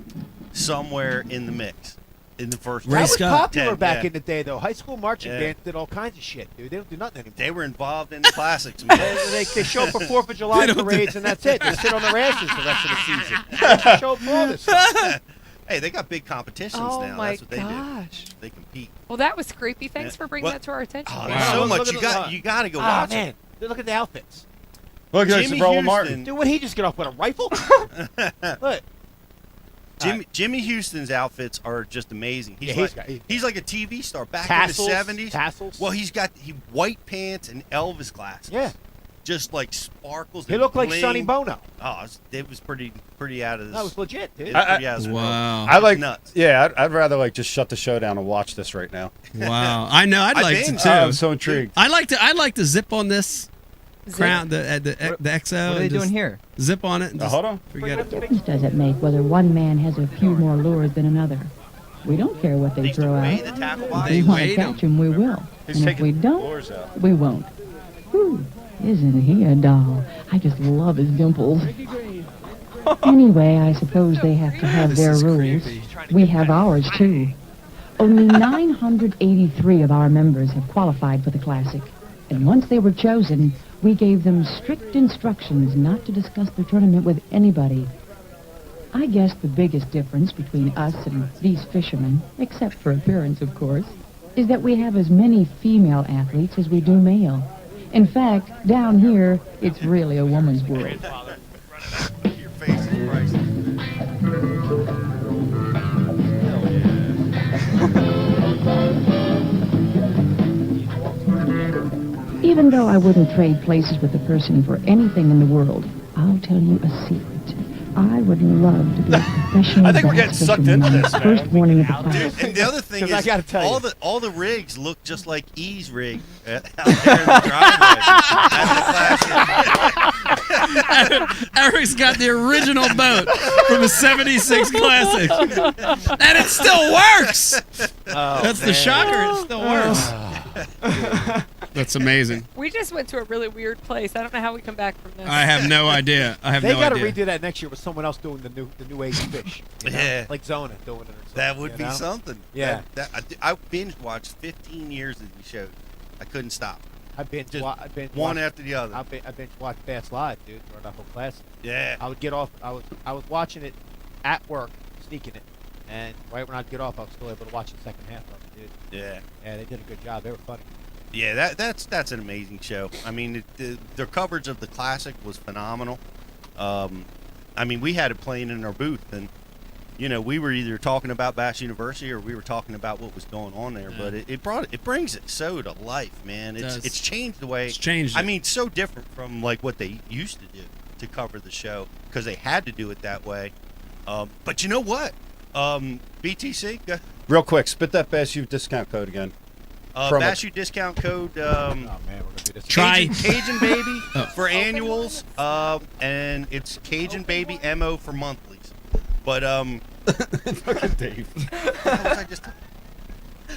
somewhere in the mix. In the first That was 10, popular back yeah. in the day, though. High school marching Yeah. bands did all kinds of shit, dude. They don't do nothing anymore. They were involved in the classics. Man. They show up for 4th of July They don't do parades, and that's it. They sit on their asses the rest of the season. They show up for all this stuff. Hey, they got big competitions Oh now. my That's what they gosh. do. They compete. Well, that was creepy. Thanks Yeah. for bringing Well, that to our attention. Oh, there's so much. You got to go watch man. it. Look at the outfits. Look at Jimmy Roland Houston. Martin. Dude, what he just get off with a rifle? Look. Jimmy Houston's outfits are just amazing. He's like a TV star back Tassels, in the 70s. Tassels. Well, he's got white pants and Elvis glasses. Yeah. Just like sparkles. He and looked like bling. Sonny Bono. Oh, it was pretty out of this. That was legit, dude. It was pretty out of this world. I like nuts. Yeah, I'd rather like just shut the show down and watch this right now. Wow, I know. I'd like to too. I'm so intrigued. I like to zip on this crown, the XO. What are they and doing just here? Zip on it. And just hold on. Forget What it. difference does it make whether one man has a few more lures than another? We don't care what they throw out. If we want to catch him, we will. He's And if taking we the don't, lures out. we won't. Whew, isn't he a doll? I just love his dimples. Anyway, I suppose they have to have their rules. We have ours, too. Only 983 of our members have qualified for the Classic. And once they were chosen, we gave them strict instructions not to discuss the tournament with anybody. I guess the biggest difference between us and these fishermen, except for appearance, of course, is that we have as many female athletes as we do male. In fact, down here, it's really a woman's world. Your face is priceless. Even though I wouldn't trade places with the person for anything in the world, I'll tell you a secret. I would love to be a professional I think we're getting bass sucked fisherman into on this, the man. first morning of the class. Dude, and the other thing 'Cause is, I gotta tell you. all the rigs look just like E's rig out there in the driveway. Eric's got the original boat from the '76 Classic, and it still works. That's the shocker. It still works. That's amazing. We just went to a really weird place. I don't know how we come back from this. I have no idea. They got to redo that next year with someone else doing the new age fish. You know? Yeah. Like Zona doing it or something. That would you be know? something. Yeah. I binge watched 15 years of these shows. I couldn't stop. I binge one watched- after the other. I binge watched Bass Live, dude, during that whole class. Yeah. I would get off. I was watching it at work, sneaking it, and right when I'd get off, I was still able to watch the second half of it, dude. Yeah. Yeah, they did a good job. They were funny. Yeah, that's an amazing show. I mean, their coverage of the Classic was phenomenal. I mean, we had it playing in our booth, and you know, we were either talking about Bass University or we were talking about what was going on there. But it brings it so to life, man. It's changed the way. It's changed. I mean, so different from like what they used to do to cover the show because they had to do it that way. But you know what? BTC. Real quick, spit that Bass U discount code again. Bass U discount code. Oh man, we're gonna do this. Try Cajun Baby for annuals, and it's Cajun Baby MO for monthlies. But Fucking Dave. what was I just?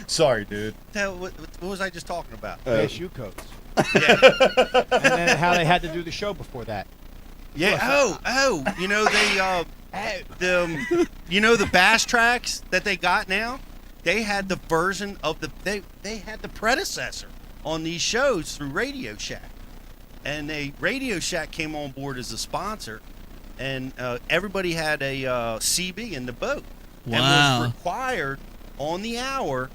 Sorry, dude. What was I just talking about? Bass U codes. Yeah. And then how they had to do the show before that. Yeah. Oh. You know the bass tracks that they got now. They had the version of they had the predecessor on these shows through Radio Shack, and Radio Shack came on board as a sponsor, and everybody had a CB in the boat, and was required on the hour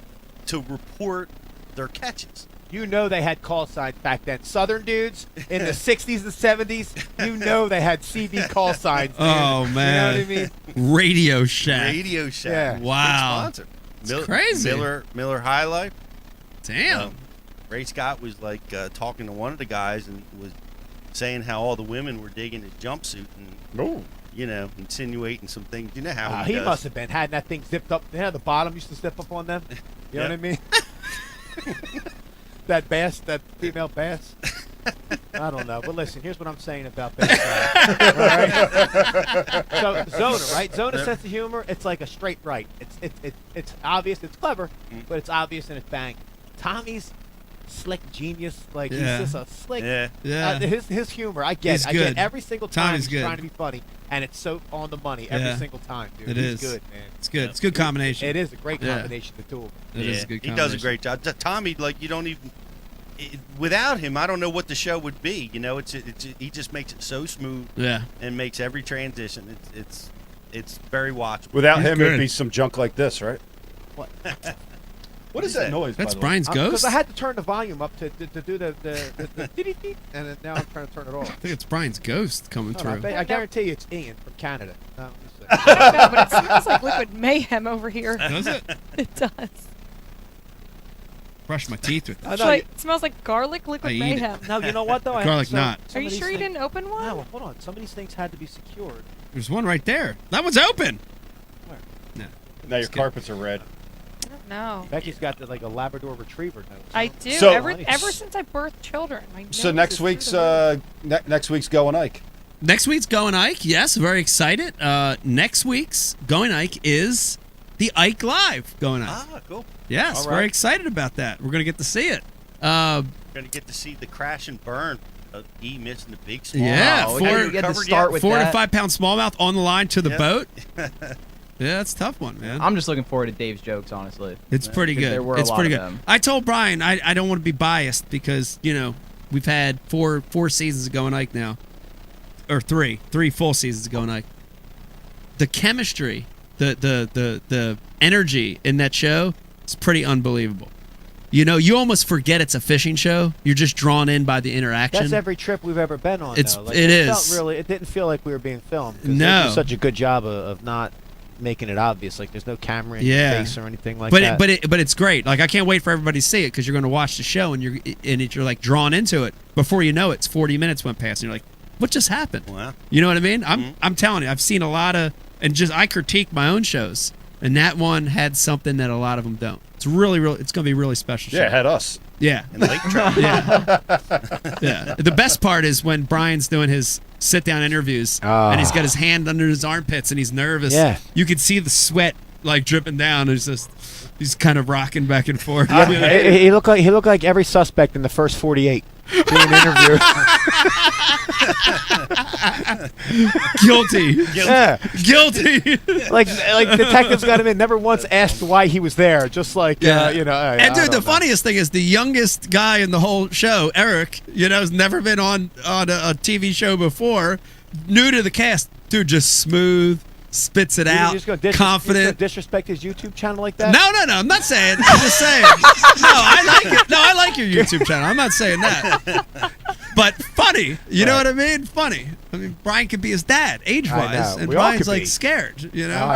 to report their catches. You know they had call signs back then. Southern dudes in the 60s and 70s, you know they had CB call signs, dude. Oh man, You know what I mean? Radio Shack. Radio Shack. Yeah. Wow. Big sponsor. It's crazy. Miller High Life. Damn. Ray Scott was like talking to one of the guys and was saying how all the women were digging his jumpsuit and you know, insinuating some things. You know how He does. must have been had that thing zipped up. They had the bottom used to zip up on them. You know what I mean? That bass, that female bass. I don't know, but listen. Here's what I'm saying about bass. All right? So Zona, right? Zona's sense of humor. It's like a straight right. It's obvious. It's clever, but it's obvious and it's bang. Tommy's slick genius. Like he's just a slick. Yeah. His humor, I get. He's I good. get every single time Tommy's he's good. trying to be funny, and it's so on the money every single time, dude. He's good, man. It's good. It's a good combination. It is a great combination, the two of them. It is a good He does a great job. Tommy, like you don't even. Without him, I don't know what the show would be. You know, he just makes it so smooth. Yeah. And makes every transition. It's very watchable. Without He's him, good. it'd be some junk like this, right? What? What is that noise? That's by the way? Brian's Because ghost. I had to turn the volume up to do the dee-dee-dee, and then now I'm trying to turn it off. I think it's Brian's ghost coming No, through. I guarantee you it's Ian from Canada. No, I don't know, but it smells like liquid mayhem over here. Does it? It does. Brush my teeth with I that. know, It smells like garlic liquid I eat it. mayhem. No, you know what though? Garlic knot. Are you sure you didn't open one? No, hold on. Some of these things had to be secured. There's one right there. That one's open. Where? No. Now your Just kidding. carpets are red. I don't know. Becky's got like a Labrador Retriever nose. I do. So- ever since I birthed children. My So nose next is week's through the roof. next week's Going Ike. Next week's Going Ike. Yes, very excited. Next week's Going Ike is the Ike Live Going Ike. Ah, cool. Yes, All right. very excited about that. We're going to get to see it. We're going to get to see the crash and burn of E missing the big small. Yeah, Oh, four- you get to covered start yet? with 4 to that. 5 pound smallmouth on the line to the Yep. boat. Yeah, that's a tough one, man. I'm just looking forward to Dave's jokes, honestly. It's pretty Because good. there were a It's lot pretty of good. them. I told Brian I don't want to be biased because, you know, we've had four seasons of Going Ike now. Or three full seasons of Going Ike. The chemistry, the energy in that show is pretty unbelievable. You know, you almost forget it's a fishing show. You're just drawn in by the interaction. That's every trip we've ever been on. It's- though. Like, it it is. Felt really, it didn't feel like we were being filmed. 'Cause No. they do such a good job of not making it obvious. Like there's no camera in Yeah. your face or anything like but that. but it's great. Like I can't wait for everybody to see it because you're going to watch the show and you're like drawn into it. Before you know it, it's 40 minutes went past and you're like, what just happened? Wow. You know what I mean? I'm telling you, I've seen a lot of I critique my own shows and that one had something that a lot of them don't. It's really it's going to be a really special show. Yeah, it had us. Yeah. And lake trout. Yeah. Yeah. The best part is when Brian's doing his sit-down interviews and he's got his hand under his armpits and he's nervous. Yeah. You can see the sweat like dripping down. It's just he's kind of rocking back and forth. He looked like every suspect in the first 48 being interviewed. Guilty. Yeah. Guilty. like detectives got him in. Never once asked why he was there. Just like you know. And dude, the funniest thing is the youngest guy in the whole show, Eric, you know, has never been on a TV show before, new to the cast. Dude, just smooth, spits it out, confident. Disrespect his YouTube channel like that? No, I'm not saying. I'm just saying. No, I like it. No, I like your YouTube channel. I'm not saying that. But funny. You know what I mean? Funny. I mean, Brian could be his dad, age-wise, and We all Brian's could like be. scared. You know.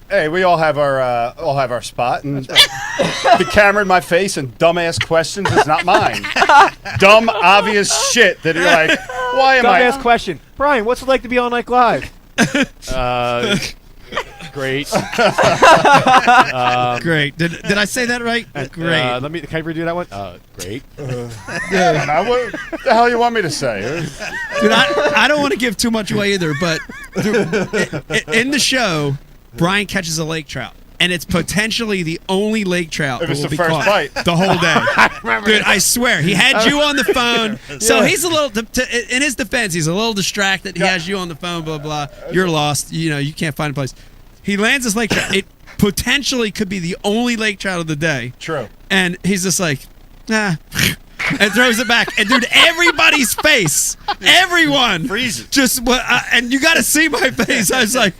Hey, we all have our spot. And the camera in my face and dumbass questions is not mine. Dumb, obvious shit that you're like, why am I? Dumbass question. Brian, what's it like to be on Like Live? Great. Great. Did I say that right? Great. Can I redo that one? Great. Now, what the hell you want me to say? Dude, I don't want to give too much away either, but dude, in the show, Brian catches a lake trout. And it's potentially the only lake trout It that was will the be first caught bite. the whole day. Dude, I swear, he had you on the phone. So Yeah. he's a little, in his defense, he's a little distracted. He has you on the phone, blah, blah. You're lost. You know, you can't find a place. He lands this lake trout. It potentially could be the only lake trout of the day. True. And he's just like, nah. And throws it back. And dude, everybody's face, everyone freezes. Just, and you got to see my face. I was like,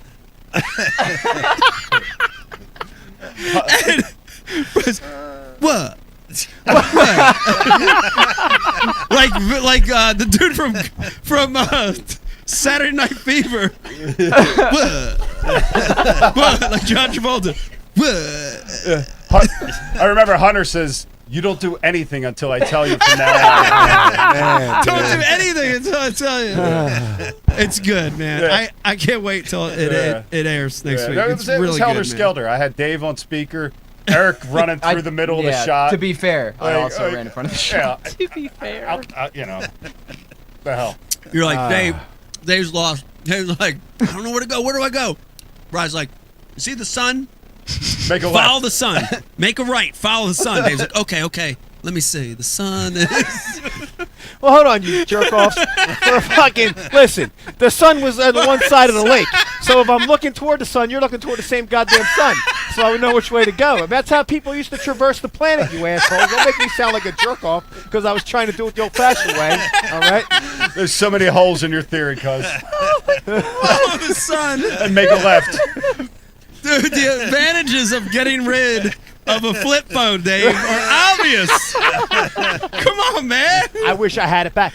and, what? like the dude from Saturday Night Fever. Like John Travolta. I remember Hunter says, "You don't do anything until I tell you from now on." Don't do anything until I tell you. It's good, man. Yeah. I can't wait till it airs next week. No, It's it was really Helter good, man. Skelter. I had Dave on speaker, Eric running through the middle of the shot. To be fair, I Like, also ran in front of the shot. To be fair. You know, the hell. You're like, Dave's lost. Dave's like, I don't know where to go. Where do I go? Brian's like, you see the sun? Make a Follow left. the sun. Make a right. Follow the sun. Dave's like, okay. Let me see. The sun is... Well, hold on, you jerk-offs. Listen, the sun was on one side of the lake. So if I'm looking toward the sun, you're looking toward the same goddamn sun. So I would know which way to go. And that's how people used to traverse the planet, you assholes. Don't make me sound like a jerk-off because I was trying to do it the old-fashioned way, all right? There's so many holes in your theory, cuz. Follow the sun. And make a left. Dude, the advantages of getting rid of a flip phone, Dave, are obvious. Come on, man. I wish I had it back.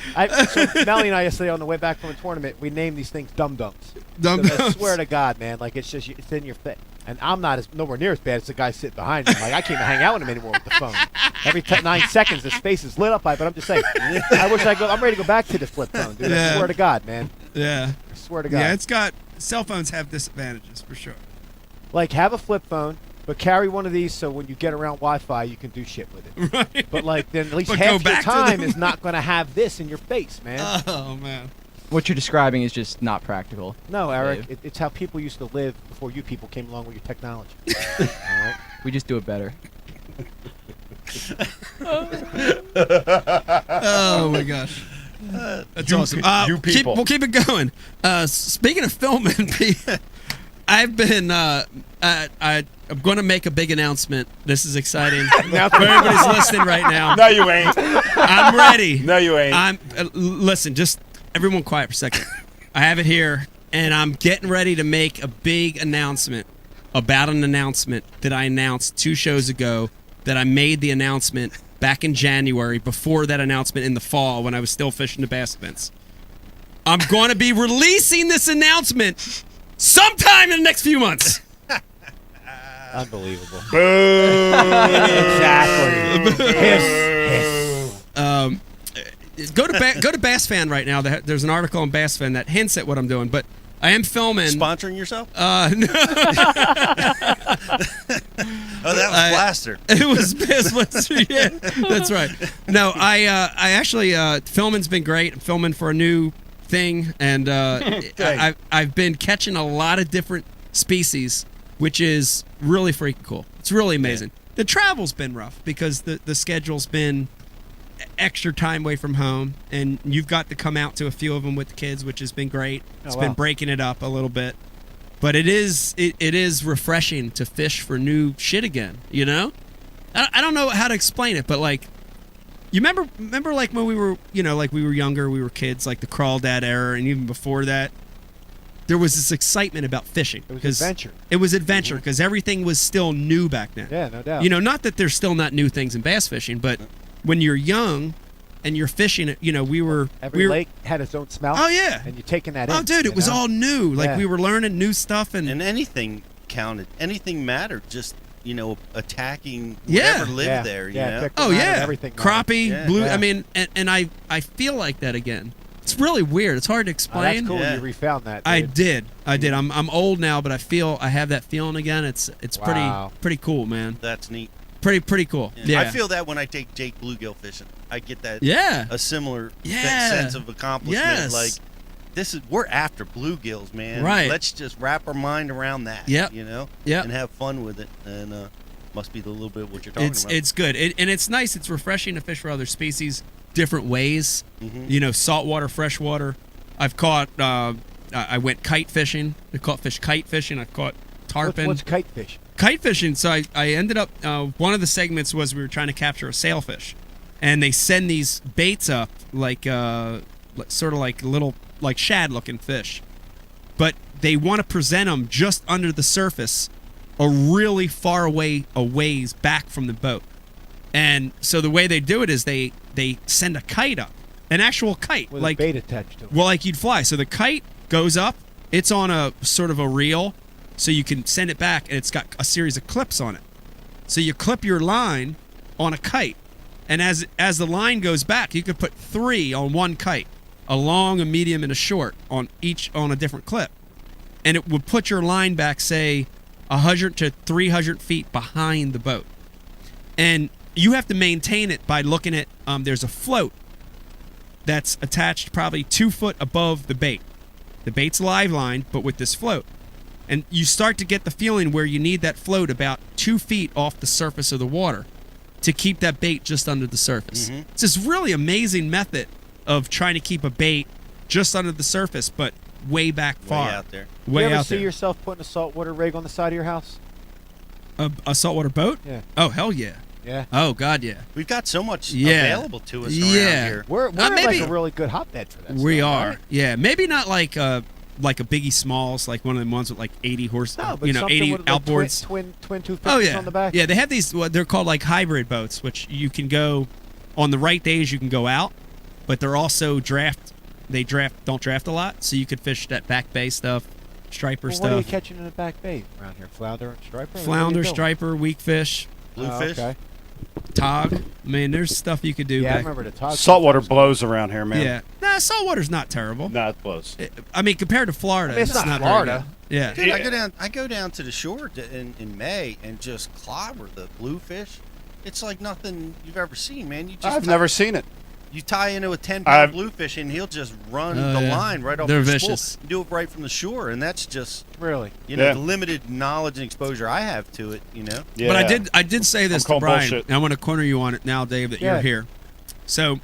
So Melly and I yesterday on the way back from a tournament, we named these things dum-dums. Dum-dums. I swear to God, man, like it's in your face. And I'm nowhere near as bad as the guy sitting behind me. Like I can't hang out with him anymore with the phone. Every 9 seconds, his face is lit up by it. But I'm just saying, I wish I'm ready to go back to the flip phone, dude. Yeah. I swear to God, man. Yeah. I swear to God. Yeah, cell phones have disadvantages for sure. Like have a flip phone, but carry one of these so when you get around Wi-Fi, you can do shit with it. Right. But like then at least But half go your back to time them. is not going to have this in your face, man. Oh man. What you're describing is just not practical. No, Eric, Dave. it's how people used to live before you people came along with your technology. All right? We just do it better. Oh my gosh. That's awesome. you people. We'll keep it going. Speaking of filming, I've been. I'm going to make a big announcement. This is exciting. For everybody's listening right now. No, you ain't. I'm ready. No, you ain't. Listen, just everyone quiet for a second. I have it here, and I'm getting ready to make a big announcement about an announcement that I announced 2 shows ago. That I made the announcement back in January, before that announcement in the fall when I was still fishing the bass events. I'm going to be releasing this announcement sometime in the next few months. Unbelievable. Boo. Exactly. Go to Bass Fan right now. There's an article on Bass Fan that hints at what I'm doing, but I am filming. Sponsoring yourself? No. Oh, that was Blaster. It was Bassmaster. Yeah, that's right. No, I actually filming's been great. I'm filming for a new thing, and I've been catching a lot of different species, which is really freaking cool. It's really amazing. Yeah. The travel's been rough because the schedule's been extra time away from home, and you've got to come out to a few of them with the kids, which has been great. It's been breaking it up a little bit, but it is refreshing to fish for new shit again. You know, I don't know how to explain it, but like, you remember like when we were younger, we were kids, like the Crawdad era, and even before that, there was this excitement about fishing. It was adventure. It was adventure because everything was still new back then. Yeah, no doubt. You know, not that there's still not new things in bass fishing, but when you're young and you're fishing, you know, every lake had its own smell. Oh yeah, and you're taking that in. Oh dude, it was all new. Like we were learning new stuff, and anything counted. Anything mattered. Just attacking whatever lived there. You know? Oh yeah, everything crappie, blue. I mean, and I feel like that again. It's really weird. It's hard to explain. That's cool. You refound that. I Dude. did. I'm old now, but I have that feeling again. It's pretty cool, man. That's neat. Pretty cool. Yeah. I feel that when I take Jake bluegill fishing. I get that a similar sense of accomplishment. Yes. Like we're after bluegills, man. Right. Let's just wrap our mind around that. Yep. You know? Yep. And have fun with it. And must be a little bit what you're talking about. It's good. And it's nice. It's refreshing to fish for other species different ways. Mm-hmm. You know, saltwater, freshwater. I've caught I went kite fishing. I caught kite fishing. I've caught tarpon. What's kite fish? Kite fishing. So I ended up one of the segments was we were trying to capture a sailfish, and they send these baits up like sort of like little like shad looking fish, but they want to present them just under the surface, a really far away a ways back from the boat. And so the way they do it is they send a kite up, an actual kite, with like a bait attached to it. Well, like you'd fly. So the kite goes up. It's on a sort of a reel, so you can send it back, and it's got a series of clips on it. So you clip your line on a kite, and as the line goes back, you could put 3 on one kite, a long, a medium, and a short on a different clip, and it would put your line back, say, 100 to 300 feet behind the boat, and you have to maintain it by looking at there's a float that's attached probably 2 foot above the bait. The bait's live line, but with this float. And you start to get the feeling where you need that float about 2 feet off the surface of the water to keep that bait just under the surface. Mm-hmm. It's this really amazing method of trying to keep a bait just under the surface, but way back far. Way out there. Way you ever out see there. yourself putting a saltwater rig on the side of your house? A saltwater boat? Yeah. Oh, hell yeah. Yeah. Oh God, yeah. We've got so much Yeah. available to us around Yeah. here. We're maybe- like a really good hotbed for that. We stuff, are. right? Yeah. Maybe not like a Biggie Smalls, like one of them ones with like 80 horse, No, but something 80 with, like, outboards. twin 250s Oh yeah. on the back. Yeah, they have these. They're called like hybrid boats, which you can go on the right days. You can go out, but they're also draft. They don't draft a lot, so you could fish that back bay stuff, striper Well, what are you stuff, catching in the back bay around here? Flounder and striper. What are flounder, you doing? striper, weak fish, Bluefish. Okay. tog. I mean, there's stuff you could do. Yeah, I back. remember the tog. Saltwater blows around here, man. Yeah. Nah, saltwater's not terrible. No, it blows. I mean, compared to Florida, I mean, it's not very Florida. good. Yeah. Dude, I go down to the shore in May and just clobber the bluefish. It's like nothing you've ever seen, man. You just I've never seen it. You tie into a 10-pound I've- bluefish, and he'll just run Oh, the yeah. line right off They're the vicious. spool. You do it right from the shore, and that's just Really. you know Yeah. the limited knowledge and exposure I have to it. You know. Yeah. But I did say this I'm to calling Brian. bullshit. And I want to corner you on it now, Dave, that Yeah. you're here. So,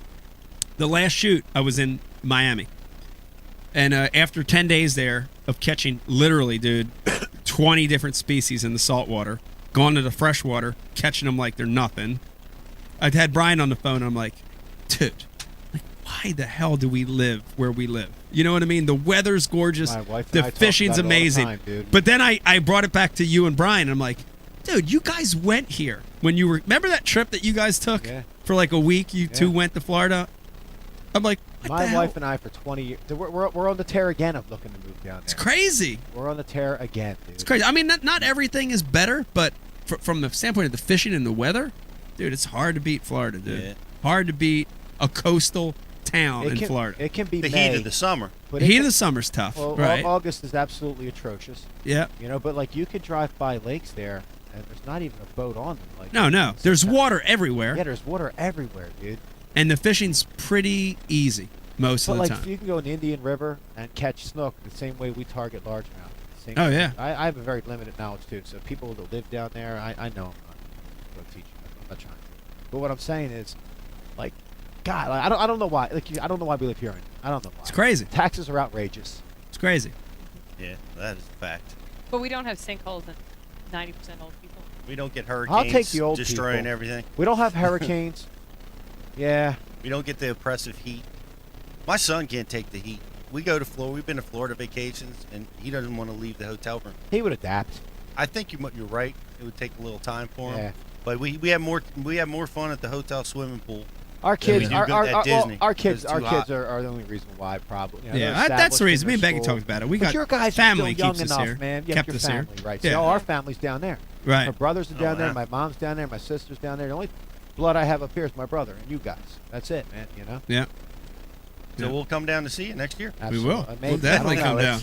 the last shoot, I was in Miami. And after 10 days there of catching, literally, dude, 20 different species in the saltwater, gone to the freshwater, catching them like they're nothing. I'd had Brian on the phone, and I'm like, dude, like, why the hell do we live where we live? You know what I mean? The weather's gorgeous. My wife and The I talk fishing's about it all the amazing. time, dude. But then I brought it back to you and Brian, and I'm like, dude, you guys went here when you were. Remember that trip that you guys took Yeah. for like a week? You two Yeah. went to Florida. I'm like, what the My hell? wife and I for 20 years. We're on the tear again of looking to move down there. It's crazy. We're on the tear again, dude. It's crazy. I mean, not everything is better, but from the standpoint of the fishing and the weather, dude, it's hard to beat Florida, dude. Yeah. Hard to beat a coastal town in can, Florida. It can be The May, heat of the summer. but The it heat can- of the summer's tough, Well, right? August is absolutely atrocious. Yeah. You know, but like you could drive by lakes there, and there's not even a boat on them. Like No. There's water everywhere, Yeah, there's water everywhere, dude. and the fishing's pretty easy most But of the like, time. you can go in the Indian River and catch snook the same way we target largemouth. Same Oh, thing. yeah. I have a very limited knowledge too. So people that live down there, I know I'm not going to teach you. I'm not trying to. But what I'm saying is, like, God, like, I don't know why. Like, I don't know why we live here. I don't know why. It's crazy. Taxes are outrageous. It's crazy. Yeah, that is a fact. But we don't have sinkholes and 90% old people. We don't get hurricanes I'll take the old destroying people. everything. We don't have hurricanes. Yeah. We don't get the oppressive heat. My son can't take the heat. We go to Florida. We've been to Florida vacations, and he doesn't want to leave the hotel room. He would adapt. I think you're right. It would take a little time for him. Yeah. But we have more fun at the hotel swimming pool. Our kids, do our, go our, at our, well, Disney our 'cause kids, it's our too kids hot. are the only reason why. Probably. You know, Yeah, they're that's the established reason. in Me and their Becky school. talked about it. We But got your guys family are still young keeps us enough, here. man. You Kept have your us here. family, right? Yeah. So our family's down there. Right. My brothers are down there. wow. My mom's down there. My sister's down there. The only blood I have up here is my brother and you guys. That's it, man. You know. Yeah. So Yeah. we'll come down to see you next year. We will. Absolutely. We'll Maybe. definitely I don't come know. down.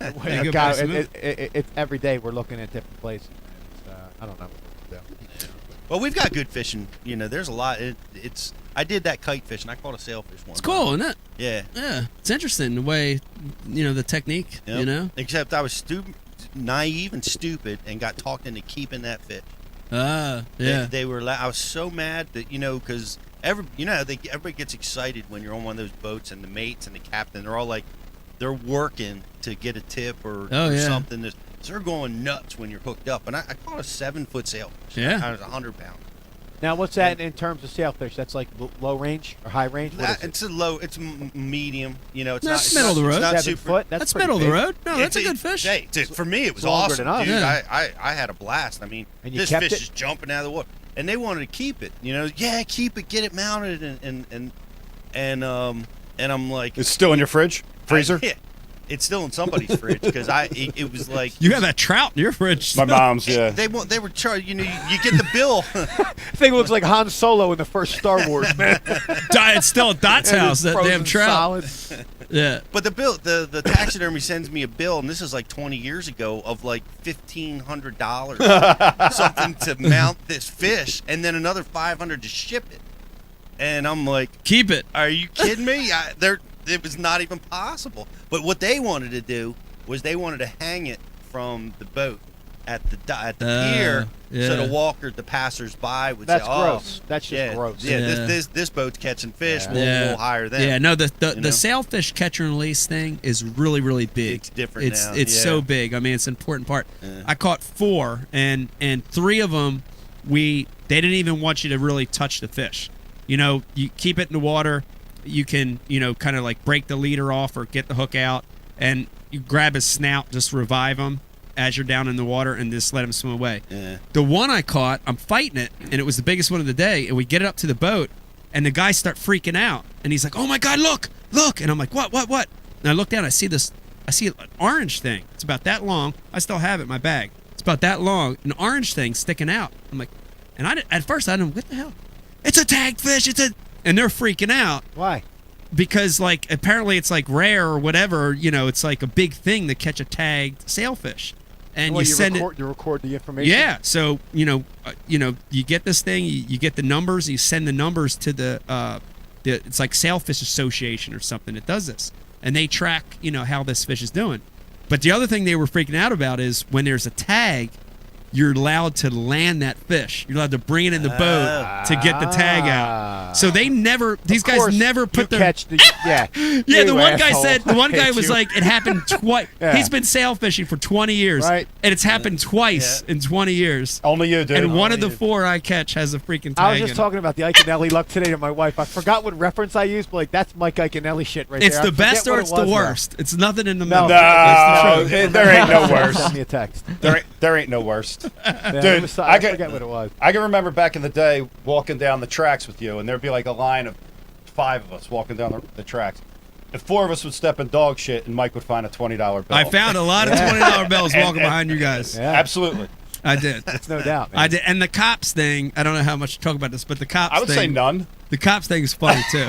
It's- Hey, good God, place, it's every day we're looking at different places. It's, I don't know what to do. Well, we've got good fishing. You know, there's a lot. I did that kite fishing. I caught a sailfish once. It's cool, isn't it? Yeah. Yeah. It's interesting the way, the technique, Yep. you know? Except I was naive and stupid, and got talked into keeping that fish. Yeah. They were. I was so mad that because everybody gets excited when you're on one of those boats, and the mates and the captain, they're all like, they're working to get a tip or something. So they're going nuts when you're hooked up. And I caught a 7-foot sailfish. Yeah. I was 100 pounds. Now, what's that in terms of sailfish? That's like low range or high range? What is it? It's a low. It's medium. It's That's not middle of the road. It's not 7 super. foot? That's pretty middle of the big. road. No, that's a good fish. Hey, dude, for me, it was It's longer awesome, than us. dude. Yeah. I had a blast. I mean, And you this kept fish it? is jumping out of the water, and they wanted to keep it. Yeah, keep it, get it mounted, and I'm like, It's still in your fridge, freezer. Yeah, it's still in somebody's fridge because it was like You have that trout in your fridge. My mom's, yeah. they were charged. You get the bill. Thing looks like Han Solo in the first Star Wars, man. It's still at Dot's house, that damn Frozen trout. solid. Yeah. But the bill, the taxidermy sends me a bill, and this is like 20 years ago, of like $1,500 something to mount this fish, and then another $500 to ship it. And I'm like, Keep it. are you kidding me? It was not even possible. But what they wanted to do was they wanted to hang it from the boat at the pier, so yeah. the walker, the passersby would That's say, "Oh, gross. That's just yeah, gross. Yeah, Yeah. This boat's catching fish. Yeah. We'll hire them." Yeah, no, the You know? sailfish catch and release thing is really, really big. It's different now, It's yeah. so big. I mean, it's an important part. Yeah. I caught 4, and 3 of them we They didn't even want you to really touch the fish. You keep it in the water. You can, kind of like break the leader off or get the hook out, and you grab his snout, just revive him as you're down in the water, and just let him swim away. Yeah. The one I caught, I'm fighting it, and it was the biggest one of the day, and we get it up to the boat, and the guys start freaking out, and he's like, "Oh my God, look!" And I'm like, "What? And I look down, I see an orange thing. It's about that long. I still have it in my bag. It's about that long, an orange thing sticking out. I'm like, at first I didn't know, what the hell? It's a tagged fish. And they're freaking out. Why? Because apparently it's rare or whatever. It's like a big thing to catch a tagged sailfish. And you send it. You record the information. Yeah. So you get this thing. You get the numbers. You send the numbers to the it's like Sailfish Association or something that does this, and they track how this fish is doing. But the other thing they were freaking out about is when there's a tag, you're allowed to land that fish. You're allowed to bring it in the boat to get the tag out. So these guys never put their... Yeah. Yeah, the one guy was like, it happened twice. Yeah. He's been sail fishing for 20 years. Right. And it's happened twice in 20 years. Only you, dude. And one of the 4 I catch has a freaking tag. I was just talking about the Iaconelli luck today to my wife. I forgot what reference I used, but that's Mike Iaconelli shit right there. It's the best or it's the worst. It's nothing in the middle. No, there ain't no worst. Send me a text. There ain't no worst. Yeah, Dude, I forget what it was. I can remember back in the day walking down the tracks with you, and there'd be like a line of 5 of us walking down the tracks. If 4 of us would step in dog shit, and Mike would find a $20 bill. I found a lot of $20 bills walking behind you guys. Yeah. Absolutely. I did. It's no doubt, man. I did. And the cops thing, I don't know how much to talk about this, but the cops thing. I would say none. The cops thing is funny, too.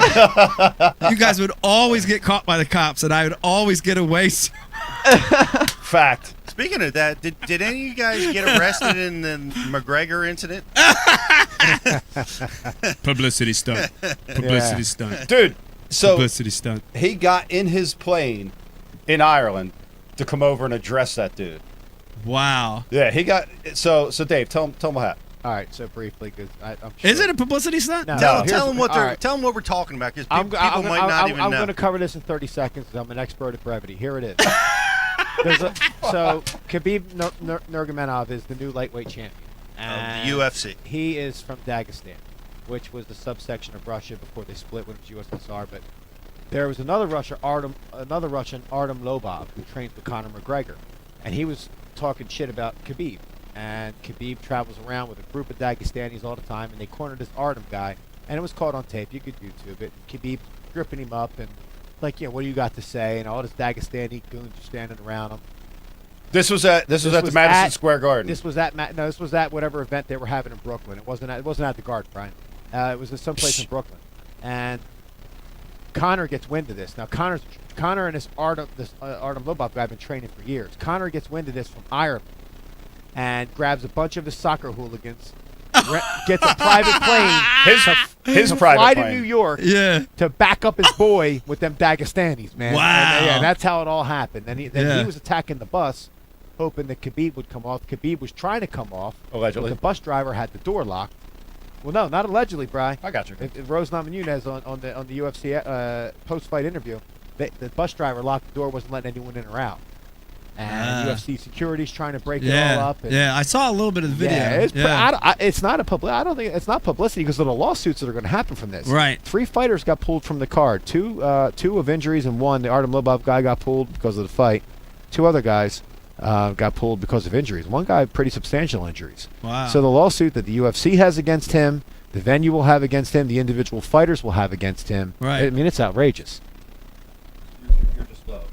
You guys would always get caught by the cops, and I would always get away. Fact. Speaking of that, did any of you guys get arrested in the McGregor incident? Publicity stunt. Publicity stunt. Dude, so publicity stunt. He got in his plane in Ireland to come over and address that dude. Wow. Yeah, he got so Dave, tell him what happened. All right, so briefly, because I'm sure. Is it a publicity stunt? No, tell them what tell them what we're talking about, because people might not even know. I'm going to cover this in 30 seconds, because I'm an expert at brevity. Here it is. So Khabib Nurmagomedov is the new lightweight champion of the UFC. He is from Dagestan, which was the subsection of Russia before they split when it was USSR. But there was another Russian, Artem Lobov, who trains with Conor McGregor, and he was talking shit about Khabib. And Khabib travels around with a group of Dagestanis all the time, and they cornered this Artem guy, and it was caught on tape. You could YouTube it. And Khabib gripping him up and what do you got to say? And all this Dagestani goons are standing around him. This was at the Madison Square Garden. This was at whatever event they were having in Brooklyn. It wasn't at the Garden, Brian. It was at someplace in Brooklyn. And Conor gets wind of this. Now Conor and this Artem Lobov guy have been training for years. Conor gets wind of this from Ireland and grabs a bunch of his soccer hooligans. Gets a private plane. His to private fly plane to New York. Yeah. To back up his boy with them Dagestanis, man. Wow. And that's how it all happened. Then he was attacking the bus, hoping that Khabib would come off. Khabib was trying to come off. Allegedly. But the bus driver had the door locked. Well, no, not allegedly, Bri. I got you. Rose Namajunas on the UFC post-fight interview, the bus driver locked the door, wasn't letting anyone in or out. And UFC security's trying to break it all up. And I saw a little bit of the video. It's not I don't think it's not publicity because of the lawsuits that are going to happen from this. Right. 3 fighters got pulled from the card. Two of injuries, and one, the Artem Lobov guy, got pulled because of the fight. 2 other guys got pulled because of injuries. One guy, pretty substantial injuries. Wow. So the lawsuit that the UFC has against him, the venue will have against him, the individual fighters will have against him. Right. I mean, it's outrageous.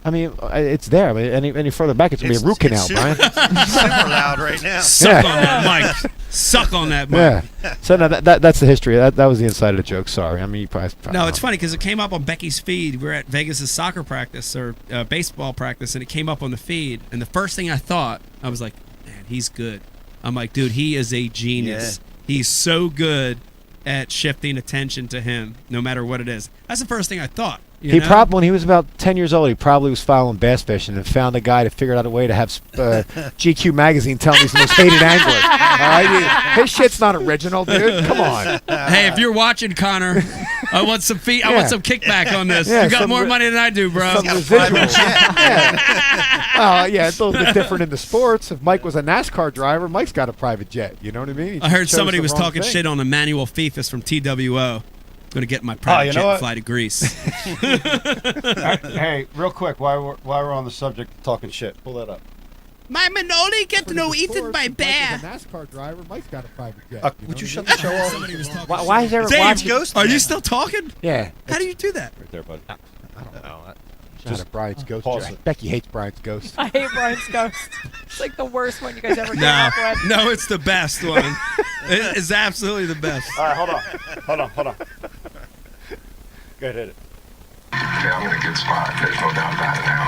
I mean, it's there. I mean, any further back, it's going to be a root canal, Brian. It's super loud right now. Suck on that mic. Suck on that mic. Yeah. So no, that's the history. That was the inside of the joke. Sorry. I mean, you probably no, it's funny because it came up on Becky's feed. We were at Vegas' soccer practice or baseball practice, and it came up on the feed. And the first thing I thought, I was like, man, he's good. I'm like, dude, he is a genius. Yeah. He's so good at shifting attention to him, no matter what it is. That's the first thing I thought. When he was about 10 years old, he probably was following bass fishing and found a guy to figure out a way to have GQ magazine tell him he's the most hated angler. All right? His shit's not original, dude. Come on. Hey, if you're watching, Connor, I want some I want some kickback on this. Yeah, you got more money than I do, bro. Some residuals. Yeah, it's a little bit different in the sports. If Mike was a NASCAR driver, Mike's got a private jet. You know what I mean? He I heard chose somebody the was wrong talking thing. shit on Emmanuel Fifus from TWO. Going to get my private jet and fly to Greece. Hey, real quick, while we're on the subject of talking shit, pull that up. My Manoli get no eaten by bear. If Mike was a NASCAR driver, Mike's got a private jet. Would you shut the show off? Somebody was talking Why is everyone watching? Ghost. Are you still talking? Yeah. How do you do that? Right there, buddy. I don't know. Just Brian's ghost. pause it. Becky hates Brian's ghost. I hate Brian's ghost. It's like the worst one you guys ever came No, up with. no, it's the best one. It is absolutely the best. All right, hold on. Go ahead, hit it. Okay, I'm in a good spot. There's no doubt about it now.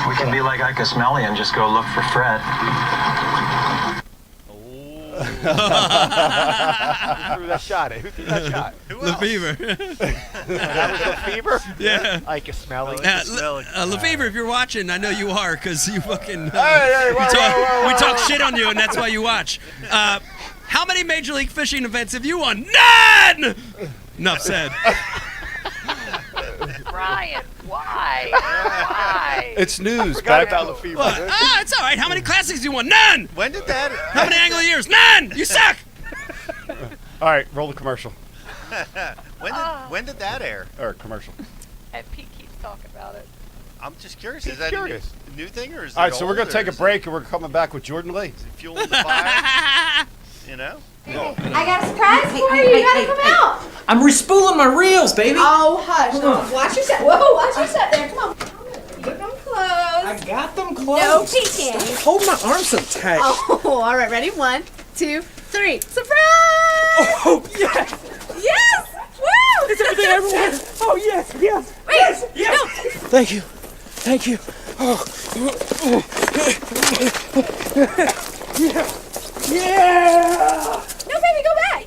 We can be like Iaconelli and just go look for Fred. Who threw that shot at? Who threw that shot? Lefevre. That was Lefevre? Yeah. Iaconelli. Lefevre, if you're watching, I know you are because you fucking. Hey, we talk shit on you, and that's why you watch. How many Major League Fishing events have you won? None! Enough said. Brian, why? Why? It's news. Forgot about Lefevre. What? It's all right. How many classics you won? None! When did that? How many Angle of the Years? None! You suck! All right, roll the commercial. When did that air? Or commercial. And Pete keeps talking about it. I'm just curious. He's Is that curious. a new thing or is it All right, so we're old, going to take or a is break, and we're coming back with Jordan Lee. it fueling the fire? You know? I got a surprise for you. You gotta come out. I'm respooling my reels, baby. Oh, hush. Watch your step. Whoa, watch your step there. Come on. Keep them closed. I got them closed. No peeking. Don't hold my arms so tight. Oh, all right. Ready? 1, 2, 3. Surprise! Oh, yes. Yes! Woo! Is everything everywhere? Oh, yes, yes. Wait, yes. no. Thank you. Thank you. Oh. Yeah. No, baby, go back.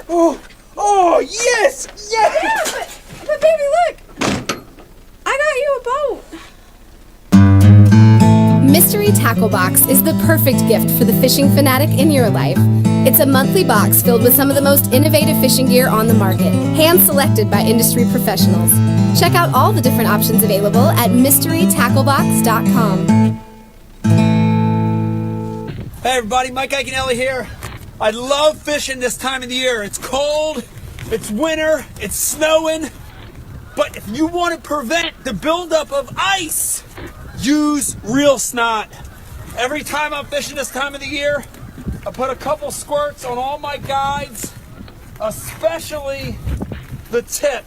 Look. Oh, yes. Yes. Yeah, but baby, look. I got you a boat. Mystery Tackle Box is the perfect gift for the fishing fanatic in your life. It's a monthly box filled with some of the most innovative fishing gear on the market, hand-selected by industry professionals. Check out all the different options available at mysterytacklebox.com. Hey, everybody. Mike Iaconelli here. I love fishing this time of the year. It's cold, it's winter, it's snowing. But if you want to prevent the buildup of ice, use Real Snot. Every time I'm fishing this time of the year, I put a couple squirts on all my guides, especially the tip,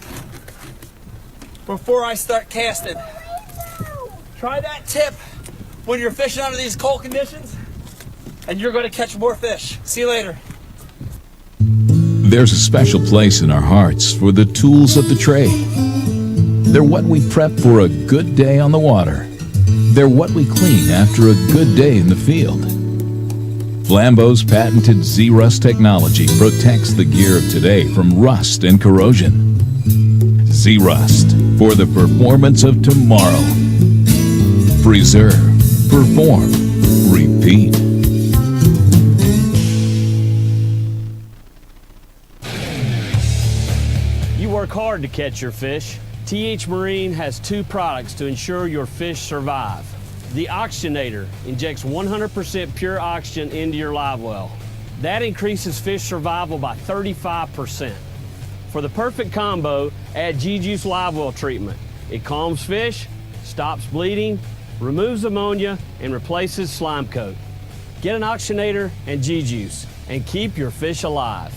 before I start casting. Try that tip when you're fishing under these cold conditions, and you're going to catch more fish. See you later. There's a special place in our hearts for the tools of the trade. They're what we prep for a good day on the water. They're what we clean after a good day in the field. Flambeau's patented Z-Rust technology protects the gear of today from rust and corrosion. Z-Rust for the performance of tomorrow. Preserve, perform, repeat. You work hard to catch your fish. TH Marine has 2 products to ensure your fish survive. The Oxygenator injects 100% pure oxygen into your live well. That increases fish survival by 35%. For the perfect combo, add G-Juice Live Well treatment. It calms fish, stops bleeding, removes ammonia, and replaces slime coat. Get an Oxygenator and G-Juice and keep your fish alive.